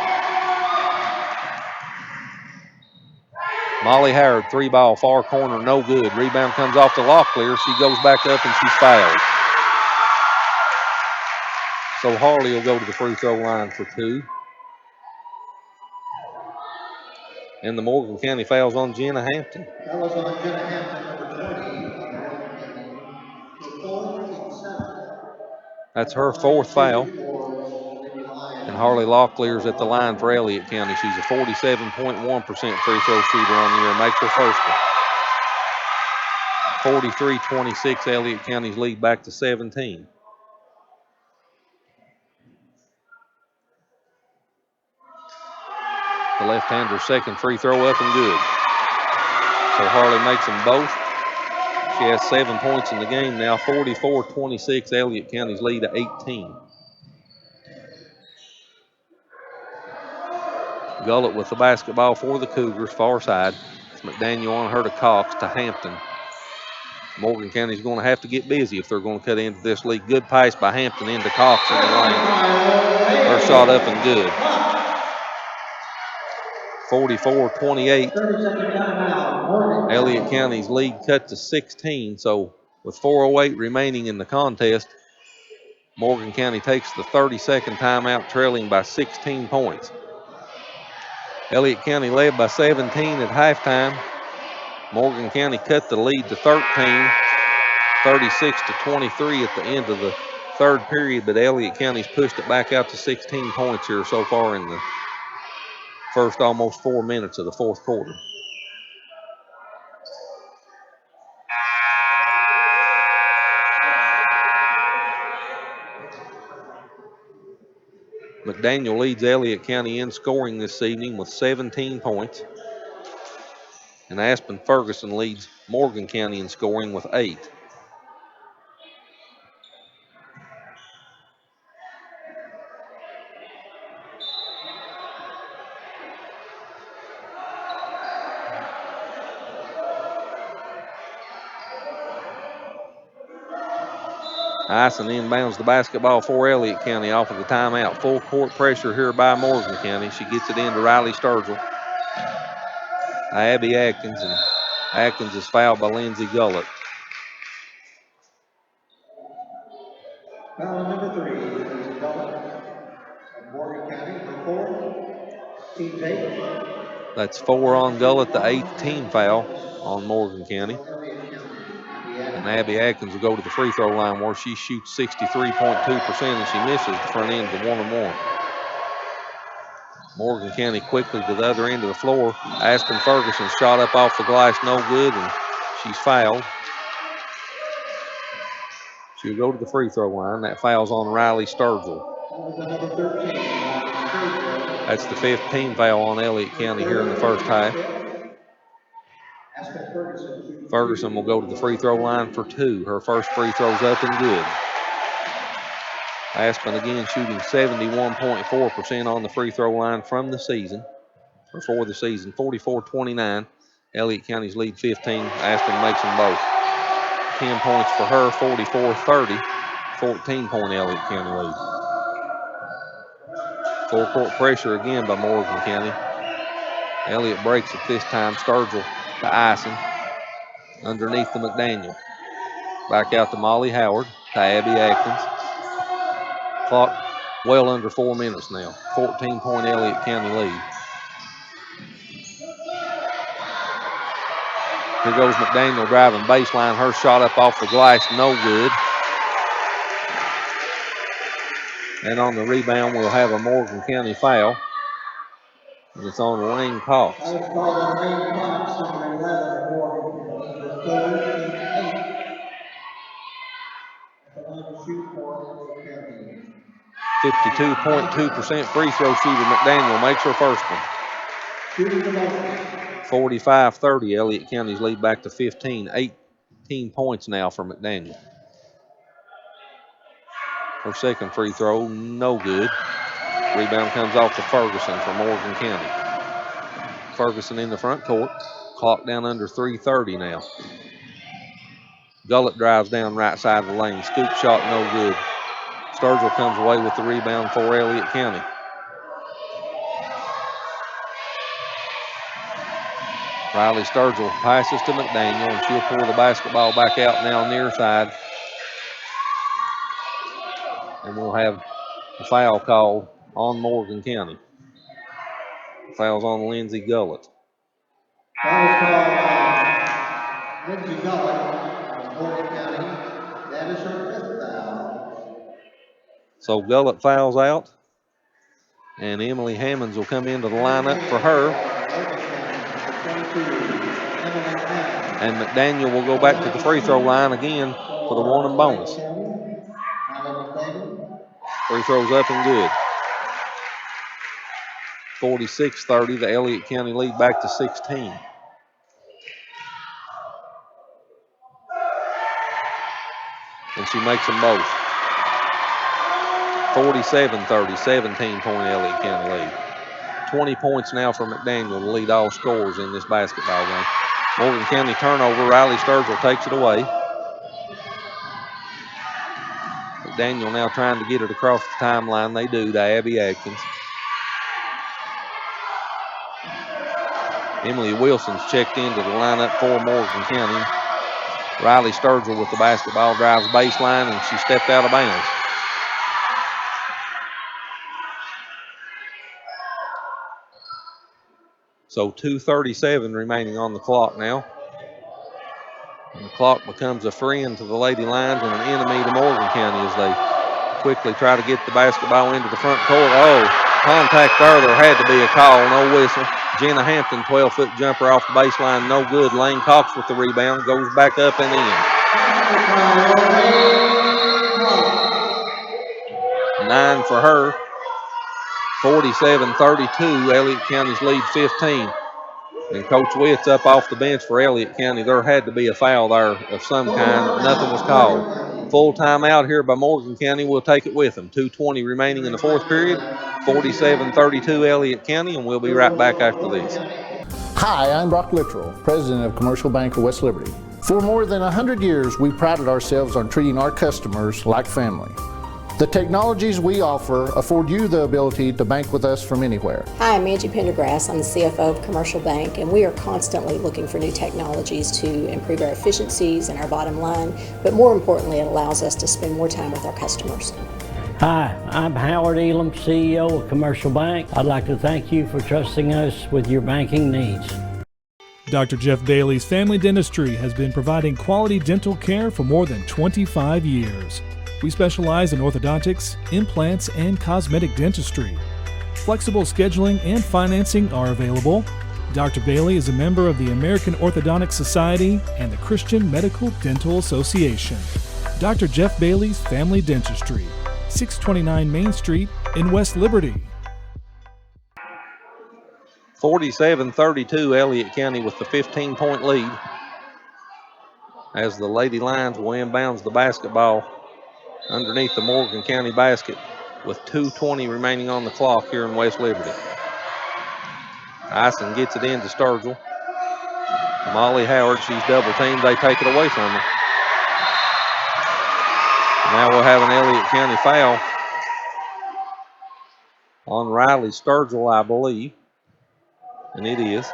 Molly Howard, 3-ball, far corner, no good. Rebound comes off to Locklear. She goes back up and she's fouled. So Harley will go to the free throw line for 2. And the Morgan County foul's on Jenna Hampton. That was on Jenna Hampton, number 20 on Morgan County. The fourth, team 7. That's her 4th foul. And Harley Locklear's at the line for Elliott County. She's a 47.1% free throw shooter on the year. Makes her first one. 43-26, Elliott County's lead back to 17. The left-hander's second free throw up and good. So Harley makes them both. She has 7 points in the game now. 44-26, Elliott County's lead at 18. Gullett with the basketball for the Cougars, far side. It's McDaniel on her to Cox to Hampton. Morgan County's going to have to get busy if they're going to cut into this lead. Good pass by Hampton into Cox in the lane. Her shot up and good. 44-28. Elliott County's lead cut to 16. So with 4:08 remaining in the contest, Morgan County takes the 32nd timeout, trailing by 16 points. Elliott County led by 17 at halftime. Morgan County cut the lead to 13, 36-23 at the end of the third period, but Elliott County's pushed it back out to 16 points here so far in the first almost 4 minutes of the fourth quarter. McDaniel leads Elliott County in scoring this evening with 17 points. And Aspen Ferguson leads Morgan County in scoring with 8. Ison inbounds the basketball for Elliott County off of the timeout. Full court pressure here by Morgan County. She gets it into Riley Sturgill. Abby Atkins, and Atkins is fouled by Lindsay Gullett. Foul number 3, Lindsay Gullett of Morgan County, number 4, team 8. That's 4 on Gullett, the 8th team foul on Morgan County. And Abby Atkins will go to the free throw line where she shoots 63.2% and she misses the front end to 1-1. Morgan County quickly to the other end of the floor. Aspen Ferguson shot up off the glass, no good, and she's fouled. She'll go to the free throw line. That foul's on Riley Sturgill. That's the 5th team foul on Elliott County here in the first half. Ferguson will go to the free throw line for 2. Her first free throw's up and good. Aspen again shooting 71.4% on the free throw line from the season, or for the season. 44-29. Elliott County's lead 15. Aspen makes them both. 10 points for her, 44-30. 14-point Elliott County lead. Full court pressure again by Morgan County. Elliott breaks it this time. Sturgill to Ison. Underneath the McDaniel. Back out to Molly Howard, to Abby Atkins. Clock well under 4 minutes now. 14-point Elliott County lead. Here goes McDaniel driving baseline. Her shot up off the glass, no good. And on the rebound, we'll have a Morgan County foul. And it's on Lane Cox. That is called on Lane Cox, number 11 of Morgan, the third, team 8. At the line to shoot for Elliott County. 52.2% free throw shooter McDaniel makes her first one. 45-30, Elliott County's lead back to 15. 18 points now for McDaniel. Her second free throw, no good. Rebound comes off to Ferguson for Morgan County. Ferguson in the front court. Clock down under 3:30 now. Gullett drives down right side of the lane. Scoop shot, no good. Sturgill comes away with the rebound for Elliott County. Riley Sturgill passes to McDaniel, and she'll pour the basketball back out now near side. And we'll have a foul called on Morgan County. Foul's on Lindsey Gullett. Foul is called on Lindsey Gullett of Morgan County. That is her 5th foul. So Gullett fouls out, and Emily Hammonds will come into the lineup for her. And McDaniel will go back to the free throw line again for the one and bonus. Free throws up and good. 46-30, the Elliott County lead back to 16. And she makes them both. 47-30, 17-point Elliott County lead. 20 points now for McDaniel to lead all scorers in this basketball game. Morgan County turnover. Riley Sturgill takes it away. McDaniel now trying to get it across the timeline. They do to Abby Atkins. Emily Wilson's checked into the lineup for Morgan County. Riley Sturgill with the basketball, drives baseline, and she stepped out of bounds. So 2:37 remaining on the clock now. And the clock becomes a friend to the Lady Lions and an enemy to Morgan County as they quickly try to get the basketball into the front court. Oh, contact there. There had to be a call, no whistle. Jenna Hampton, 12-foot jumper off the baseline, no good. Lane Cox with the rebound, goes back up and in. 9 for her. 47-32, Elliott County's lead 15. And Coach Witt's up off the bench for Elliott County. There had to be a foul there of some kind. Nothing was called. Full timeout here by Morgan County. We'll take it with them. 2:20 remaining in the fourth period. 47-32 Elliott County, and we'll be right back after this. Hi, I'm Brock Littrell, President of Commercial Bank of West Liberty. For more than 100 years, we prided ourselves on treating our customers like family. The technologies we offer afford you the ability to bank with us from anywhere. Hi, I'm Angie Pendergrass. I'm the CFO of Commercial Bank, and we are constantly looking for new technologies to improve our efficiencies and our bottom line, but more importantly, it allows us to spend more time with our customers. Hi, I'm Howard Elam, CEO of Commercial Bank. I'd like to thank you for trusting us with your banking needs. Dr. Jeff Daly's Family Dentistry has been providing quality dental care for more than 25 years. We specialize in orthodontics, implants, and cosmetic dentistry. Flexible scheduling and financing are available. Dr. Bailey is a member of the American Orthodontic Society and the Christian Medical Dental Association. Dr. Jeff Bailey's Family Dentistry, 629 Main Street in West Liberty. 47-32, Elliott County with the 15-point lead as the Lady Lions will inbounds the basketball underneath the Morgan County basket with 2:20 remaining on the clock here in West Liberty. Ison gets it into Sturgill. Molly Howard, she's double teamed. They take it away from her. Now we'll have an Elliott County foul on Riley Sturgill, I believe. And it is.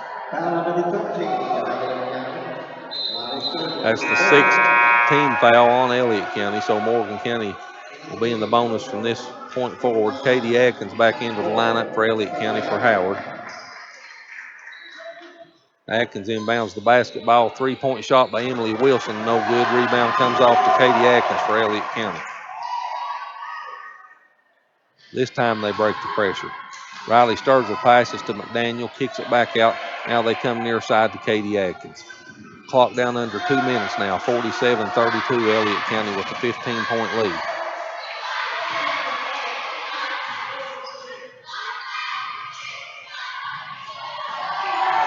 That's the 6th team foul on Elliott County, so Morgan County will be in the bonus from this point forward. Katie Atkins back into the lineup for Elliott County for Howard. Atkins inbounds the basketball. 3-point shot by Emily Wilson. No good. Rebound comes off to Katie Atkins for Elliott County. This time they break the pressure. Riley Sturgill passes to McDaniel, kicks it back out. Now they come near side to Katie Atkins. Clock down under 2 minutes now. 47-32, Elliott County with a 15-point lead.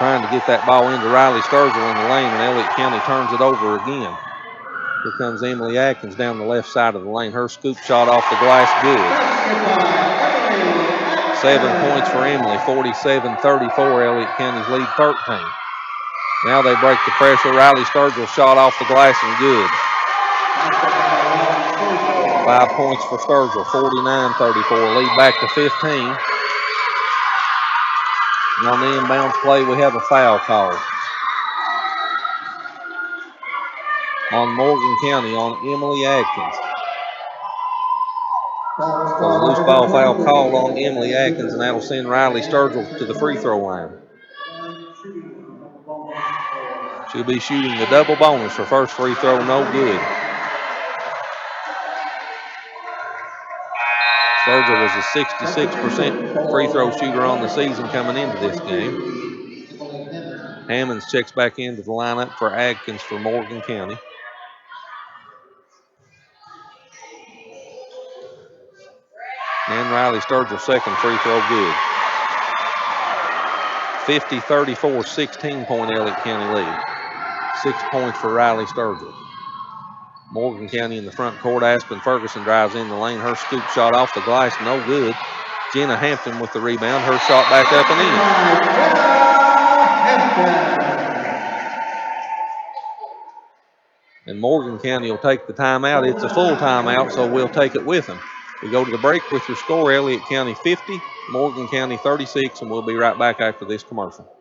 Trying to get that ball into Riley Sturgill in the lane, and Elliott County turns it over again. Here comes Emily Atkins down the left side of the lane. Her scoop shot off the glass, good. 7 points for Emily, 47-34, Elliott County's lead 13. Now they break the pressure. Riley Sturgill shot off the glass and good. 5 points for Sturgill, 49-34, lead back to 15. And on the inbounds play, we have a foul call on Morgan County on Emily Atkins. So a loose ball foul called on Emily Atkins, and that'll send Riley Sturgill to the free throw line. She'll be shooting the double bonus. Her first free throw, no good. Sturgill was a 66% free throw shooter on the season coming into this game. Hammonds checks back into the lineup for Atkins for Morgan County. And Riley Sturgill's second free throw good. 50-34, 16-point Elliott County lead. 6 points for Riley Sturgill. Morgan County in the front court. Aspen Ferguson drives in the lane. Her scoop shot off the glass, no good. Jenna Hampton with the rebound. Her shot back up and in. And Morgan County will take the timeout. It's a full timeout, so we'll take it with them. We go to the break with your score, Elliott County 50, Morgan County 36, and we'll be right back after this commercial.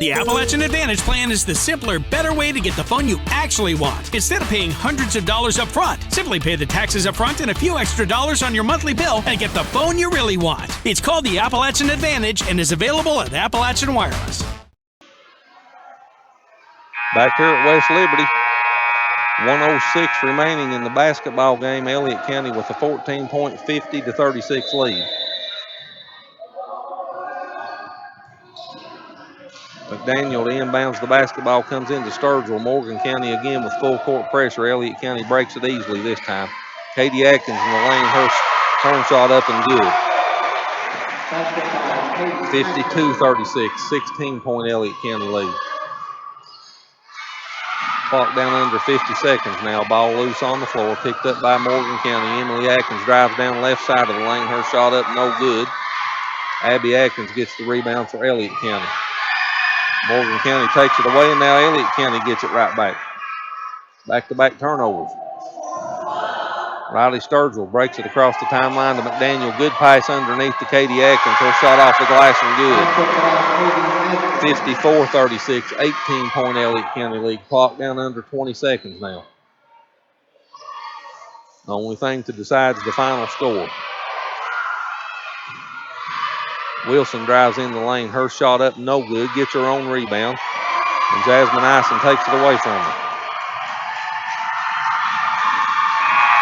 The Appalachian Advantage plan is the simpler, better way to get the phone you actually want. Instead of paying hundreds of dollars up front, simply pay the taxes up front and a few extra dollars on your monthly bill and get the phone you really want. It's called the Appalachian Advantage and is available at Appalachian Wireless. Back here at West Liberty, 106 remaining in the basketball game. Elliott County with a 14-point, 50-36 lead. McDaniel inbounds the basketball, comes into Sturgill. Morgan County again with full court pressure. Elliott County breaks it easily this time. Katie Atkins in the lane, her turn shot up and good. 52-36, 16-point Elliott County lead. Clock down under 50 seconds now. Ball loose on the floor, picked up by Morgan County. Emily Atkins drives down left side of the lane, her shot up, no good. Abby Atkins gets the rebound for Elliott County. Morgan County takes it away, and now Elliott County gets it right back. Back-to-back turnovers. Riley Sturgill breaks it across the timeline to McDaniel. Good pass underneath to Katie Atkins. Her shot off the glass and good. 54-36, 18-point Elliott County lead. Clock down under 20 seconds now. The only thing to decide is the final score. Wilson drives in the lane. Her shot up, no good. Gets her own rebound. And Jasmine Ison takes it away from her.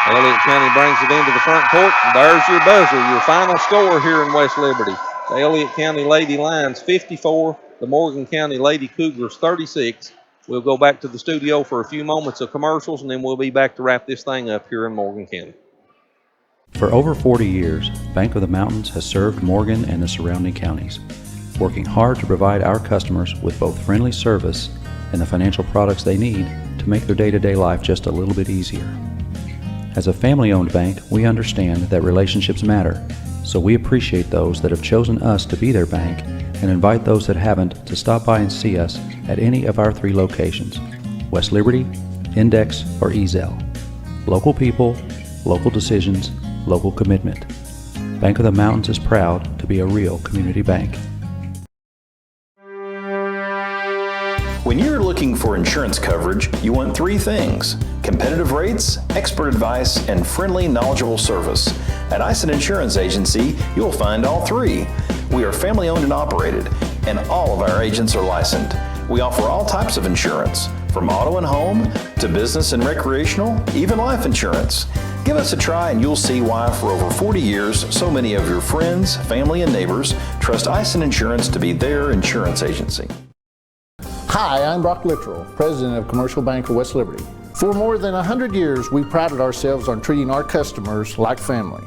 Elliott County brings it into the front court. And there's your buzzer, your final score here in West Liberty. The Elliott County Lady Lions 54, the Morgan County Lady Cougars 36. We'll go back to the studio for a few moments of commercials, and then we'll be back to wrap this thing up here in Morgan County. For over 40 years, Bank of the Mountains has served Morgan and the surrounding counties, working hard to provide our customers with both friendly service and the financial products they need to make their day-to-day life just a little bit easier. As a family-owned bank, we understand that relationships matter, so we appreciate those that have chosen us to be their bank and invite those that haven't to stop by and see us at any of our 3 locations: West Liberty, Index, or Ezell. Local people, local decisions, local commitment. Bank of the Mountains is proud to be a real community bank. When you're looking for insurance coverage, you want 3 things: competitive rates, expert advice, and friendly, knowledgeable service. At Ison Insurance Agency, you'll find all 3. We are family owned and operated, and all of our agents are licensed. We offer all types of insurance, from auto and home to business and recreational, even life insurance. Give us a try and you'll see why for over 40 years, so many of your friends, family, and neighbors trust Ison Insurance to be their insurance agency. Hi, I'm Brock Littrell, President of Commercial Bank of West Liberty. For more than 100 years, we prided ourselves on treating our customers like family.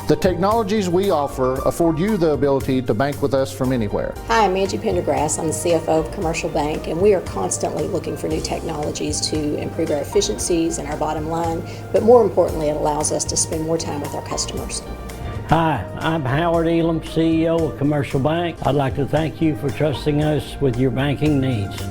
The technologies we offer afford you the ability to bank with us from anywhere. Hi, I'm Angie Pendergrass. I'm the CFO of Commercial Bank, and we are constantly looking for new technologies to improve our efficiencies and our bottom line, but more importantly, it allows us to spend more time with our customers. Hi, I'm Howard Elam, CEO of Commercial Bank. I'd like to thank you for trusting us with your banking needs.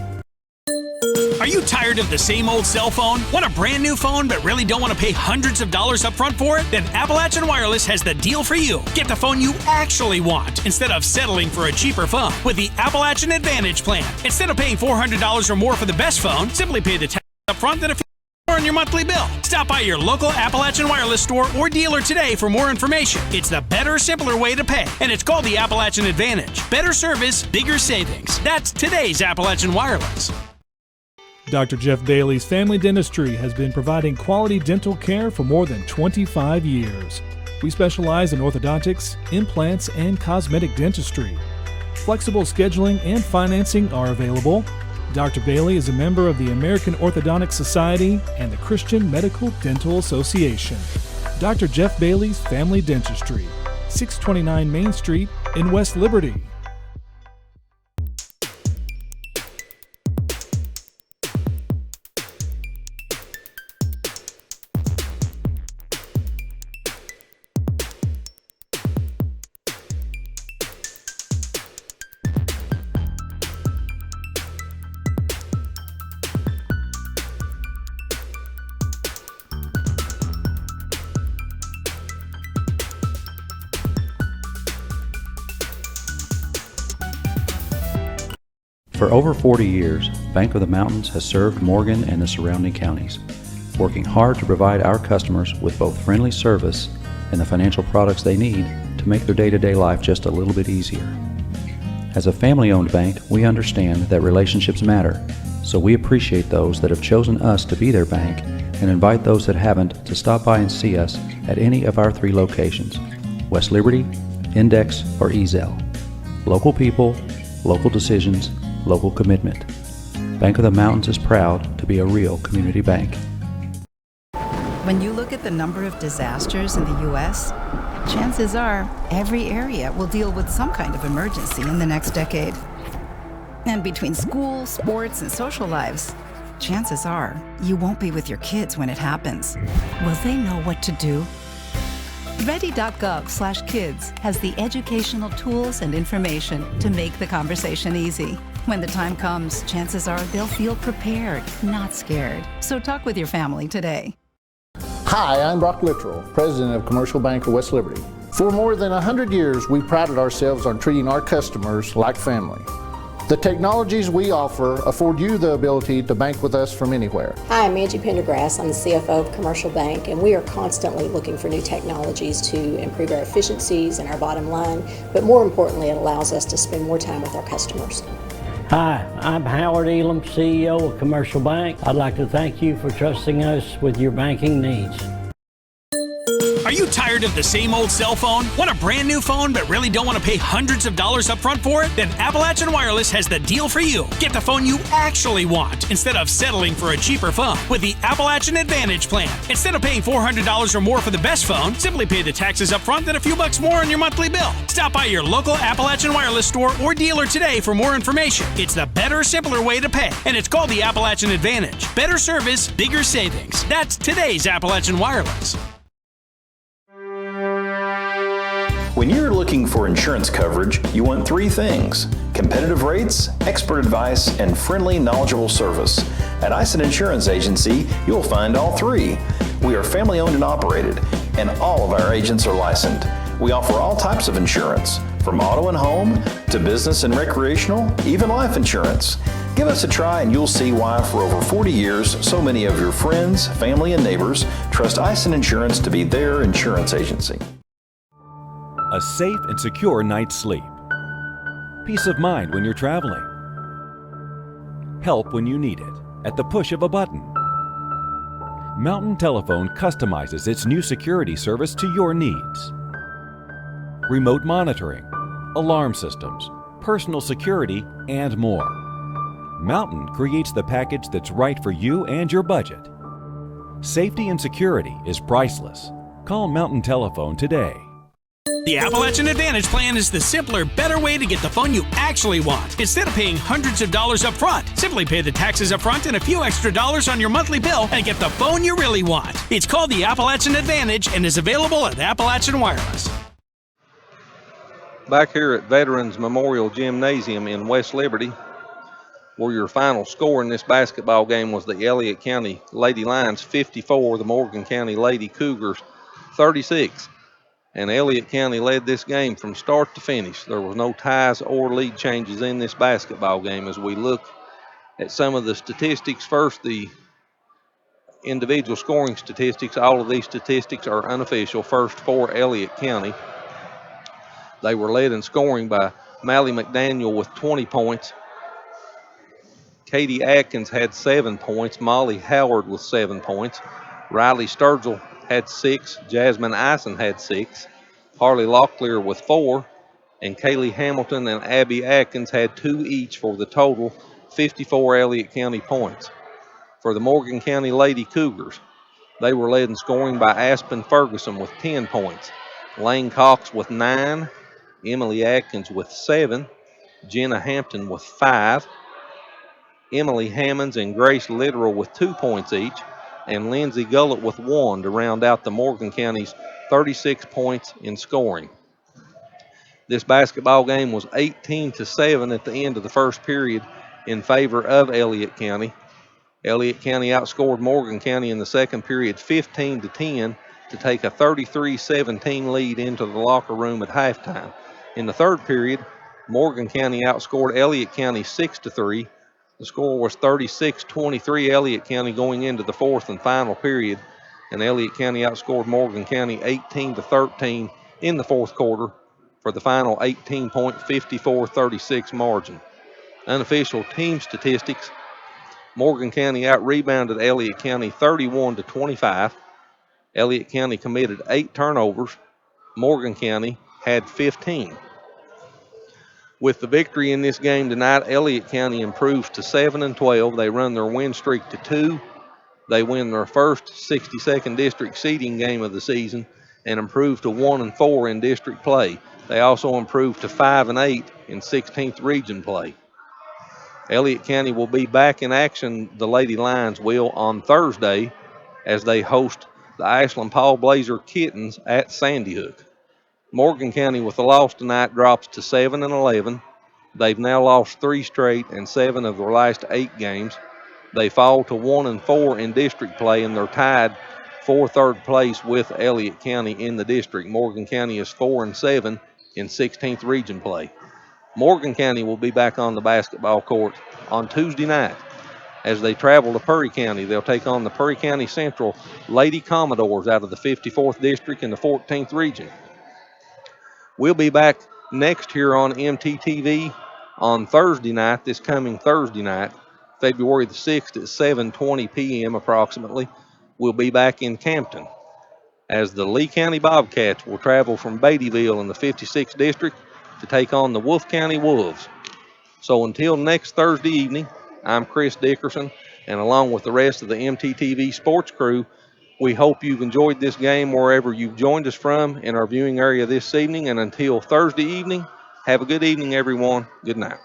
Are you tired of the same old cell phone? Want a brand new phone but really don't want to pay hundreds of dollars up front for it? Then Appalachian Wireless has the deal for you. Get the phone you actually want instead of settling for a cheaper phone with the Appalachian Advantage plan. Instead of paying $400 or more for the best phone, simply pay the tax up front and a fee on your monthly bill. Stop by your local Appalachian Wireless store or dealer today for more information. It's the better, simpler way to pay, and it's called the Appalachian Advantage. Better service, bigger savings. That's today's Appalachian Wireless. Dr. Jeff Daly's Family Dentistry has been providing quality dental care for more than 25 years. We specialize in orthodontics, implants, and cosmetic dentistry. Flexible scheduling and financing are available. Dr. Bailey is a member of the American Orthodontic Society and the Christian Medical Dental Association. Dr. Jeff Bailey's Family Dentistry, 629 Main Street in West Liberty. For over 40 years, Bank of the Mountains has served Morgan and the surrounding counties, working hard to provide our customers with both friendly service and the financial products they need to make their day-to-day life just a little bit easier. As a family-owned bank, we understand that relationships matter, so we appreciate those that have chosen us to be their bank and invite those that haven't to stop by and see us at any of our 3 locations: West Liberty, Index, or Ezell. Local people, local decisions, local commitment. Bank of the Mountains is proud to be a real community bank. When you look at the number of disasters in the U.S., chances are every area will deal with some kind of emergency in the next decade. And between school, sports, and social lives, chances are you won't be with your kids when it happens. Will they know what to do? Ready.gov/kids has the educational tools and information to make the conversation easy. When the time comes, chances are they'll feel prepared, not scared. So talk with your family today. Hi, I'm Brock Littrell, President of Commercial Bank of West Liberty. For more than 100 years, we prided ourselves on treating our customers like family. The technologies we offer afford you the ability to bank with us from anywhere. Hi, I'm Angie Pendergrass. I'm the CFO of Commercial Bank, and we are constantly looking for new technologies to improve our efficiencies and our bottom line, but more importantly, it allows us to spend more time with our customers. Hi, I'm Howard Elam, CEO of Commercial Bank. I'd like to thank you for trusting us with your banking needs. Are you you tired of the same old cell phone? Want a brand new phone but really don't want to pay hundreds of dollars up front for it? Then Appalachian Wireless has the deal for you. Get the phone you actually want instead of settling for a cheaper phone with the Appalachian Advantage plan. Instead of paying $400 or more for the best phone, simply pay the taxes up front and a few bucks more on your monthly bill. Stop by your local Appalachian Wireless store or dealer today for more information. It's the better, simpler way to pay, and it's called the Appalachian Advantage. Better service, bigger savings. That's today's Appalachian Wireless. When you're looking for insurance coverage, you want three things: competitive rates, expert advice, and friendly, knowledgeable service. At Ison Insurance Agency, you'll find all three. We are family owned and operated, and all of our agents are licensed. We offer all types of insurance, from auto and home to business and recreational, even life insurance. Give us a try and you'll see why for over 40 years, so many of your friends, family, and neighbors trust Ison Insurance to be their insurance agency. A safe and secure night's sleep. Peace of mind when you're traveling. Help when you need it, at the push of a button. Mountain Telephone customizes its new security service to your needs. Remote monitoring, alarm systems, personal security, and more. Mountain creates the package that's right for you and your budget. Safety and security is priceless. Call Mountain Telephone today. The Appalachian Advantage plan is the simpler, better way to get the phone you actually want. Instead of paying hundreds of dollars up front, simply pay the taxes up front and a few extra dollars on your monthly bill and get the phone you really want. It's called the Appalachian Advantage and is available at Appalachian Wireless. Back here at Veterans Memorial Gymnasium in West Liberty, where your final score in this basketball game was the Elliott County Lady Lions 54, the Morgan County Lady Cougars 36. And Elliott County led this game from start to finish. There was no ties or lead changes in this basketball game. As we look at some of the statistics, first the individual scoring statistics. All of these statistics are unofficial. First for Elliott County. They were led in scoring by Mally McDaniel with 20 points. Katie Atkins had 7 points. Molly Howard with 7 points. Riley Sturgill had 6. Jasmine Ison had 6. Harley Locklear with 4. And Kaylee Hamilton and Abby Atkins had 2 each for the total 54 Elliott County points. For the Morgan County Lady Cougars, they were led in scoring by Aspen Ferguson with 10 points. Lane Cox with 9. Emily Atkins with 7. Jenna Hampton with 5. Emily Hammonds and Grace Litteral with 2 points each, and Lindsay Gullett with 1 to round out the Morgan County's 36 points in scoring. This basketball game was 18-7 at the end of the first period in favor of Elliott County. Elliott County outscored Morgan County in the second period 15-10 to take a 33-17 lead into the locker room at halftime. In the third period, Morgan County outscored Elliott County 6-3. The score was 36-23 Elliott County going into the fourth and final period, and Elliott County outscored Morgan County 18-13 in the fourth quarter for the final 18-point 54-36 margin. Unofficial team statistics: Morgan County out-rebounded Elliott County 31-25. Elliott County committed 8 turnovers. Morgan County had 15. With the victory in this game tonight, Elliott County improves to 7-12. They run their win streak to 2. They win their first 62nd district seeding game of the season and improve to 1-4 in district play. They also improve to 5-8 in 16th region play. Elliott County will be back in action, the Lady Lions will, on Thursday as they host the Ashland Paul Blazer Kittens at Sandy Hook. Morgan County, with a loss tonight, drops to 7-11. They've now lost 3 straight and 7 of their last 8 games. They fall to 1-4 in district play, and they're tied for third place with Elliott County in the district. Morgan County is 4-7 in 16th region play. Morgan County will be back on the basketball court on Tuesday night as they travel to Perry County. They'll take on the Perry County Central Lady Commodores out of the 54th district in the 14th region. We'll be back next here on MTTV on Thursday night, this coming Thursday night, February the 6th at 7:20 p.m. approximately. We'll be back in Campton. as the Lee County Bobcats will travel from Beattyville in the 56th District to take on the Wolfe County Wolves. So until next Thursday evening, I'm Chris Dickerson, and along with the rest of the MTTV sports crew, we hope you've enjoyed this game wherever you've joined us from in our viewing area this evening. And until Thursday evening, have a good evening, everyone. Good night.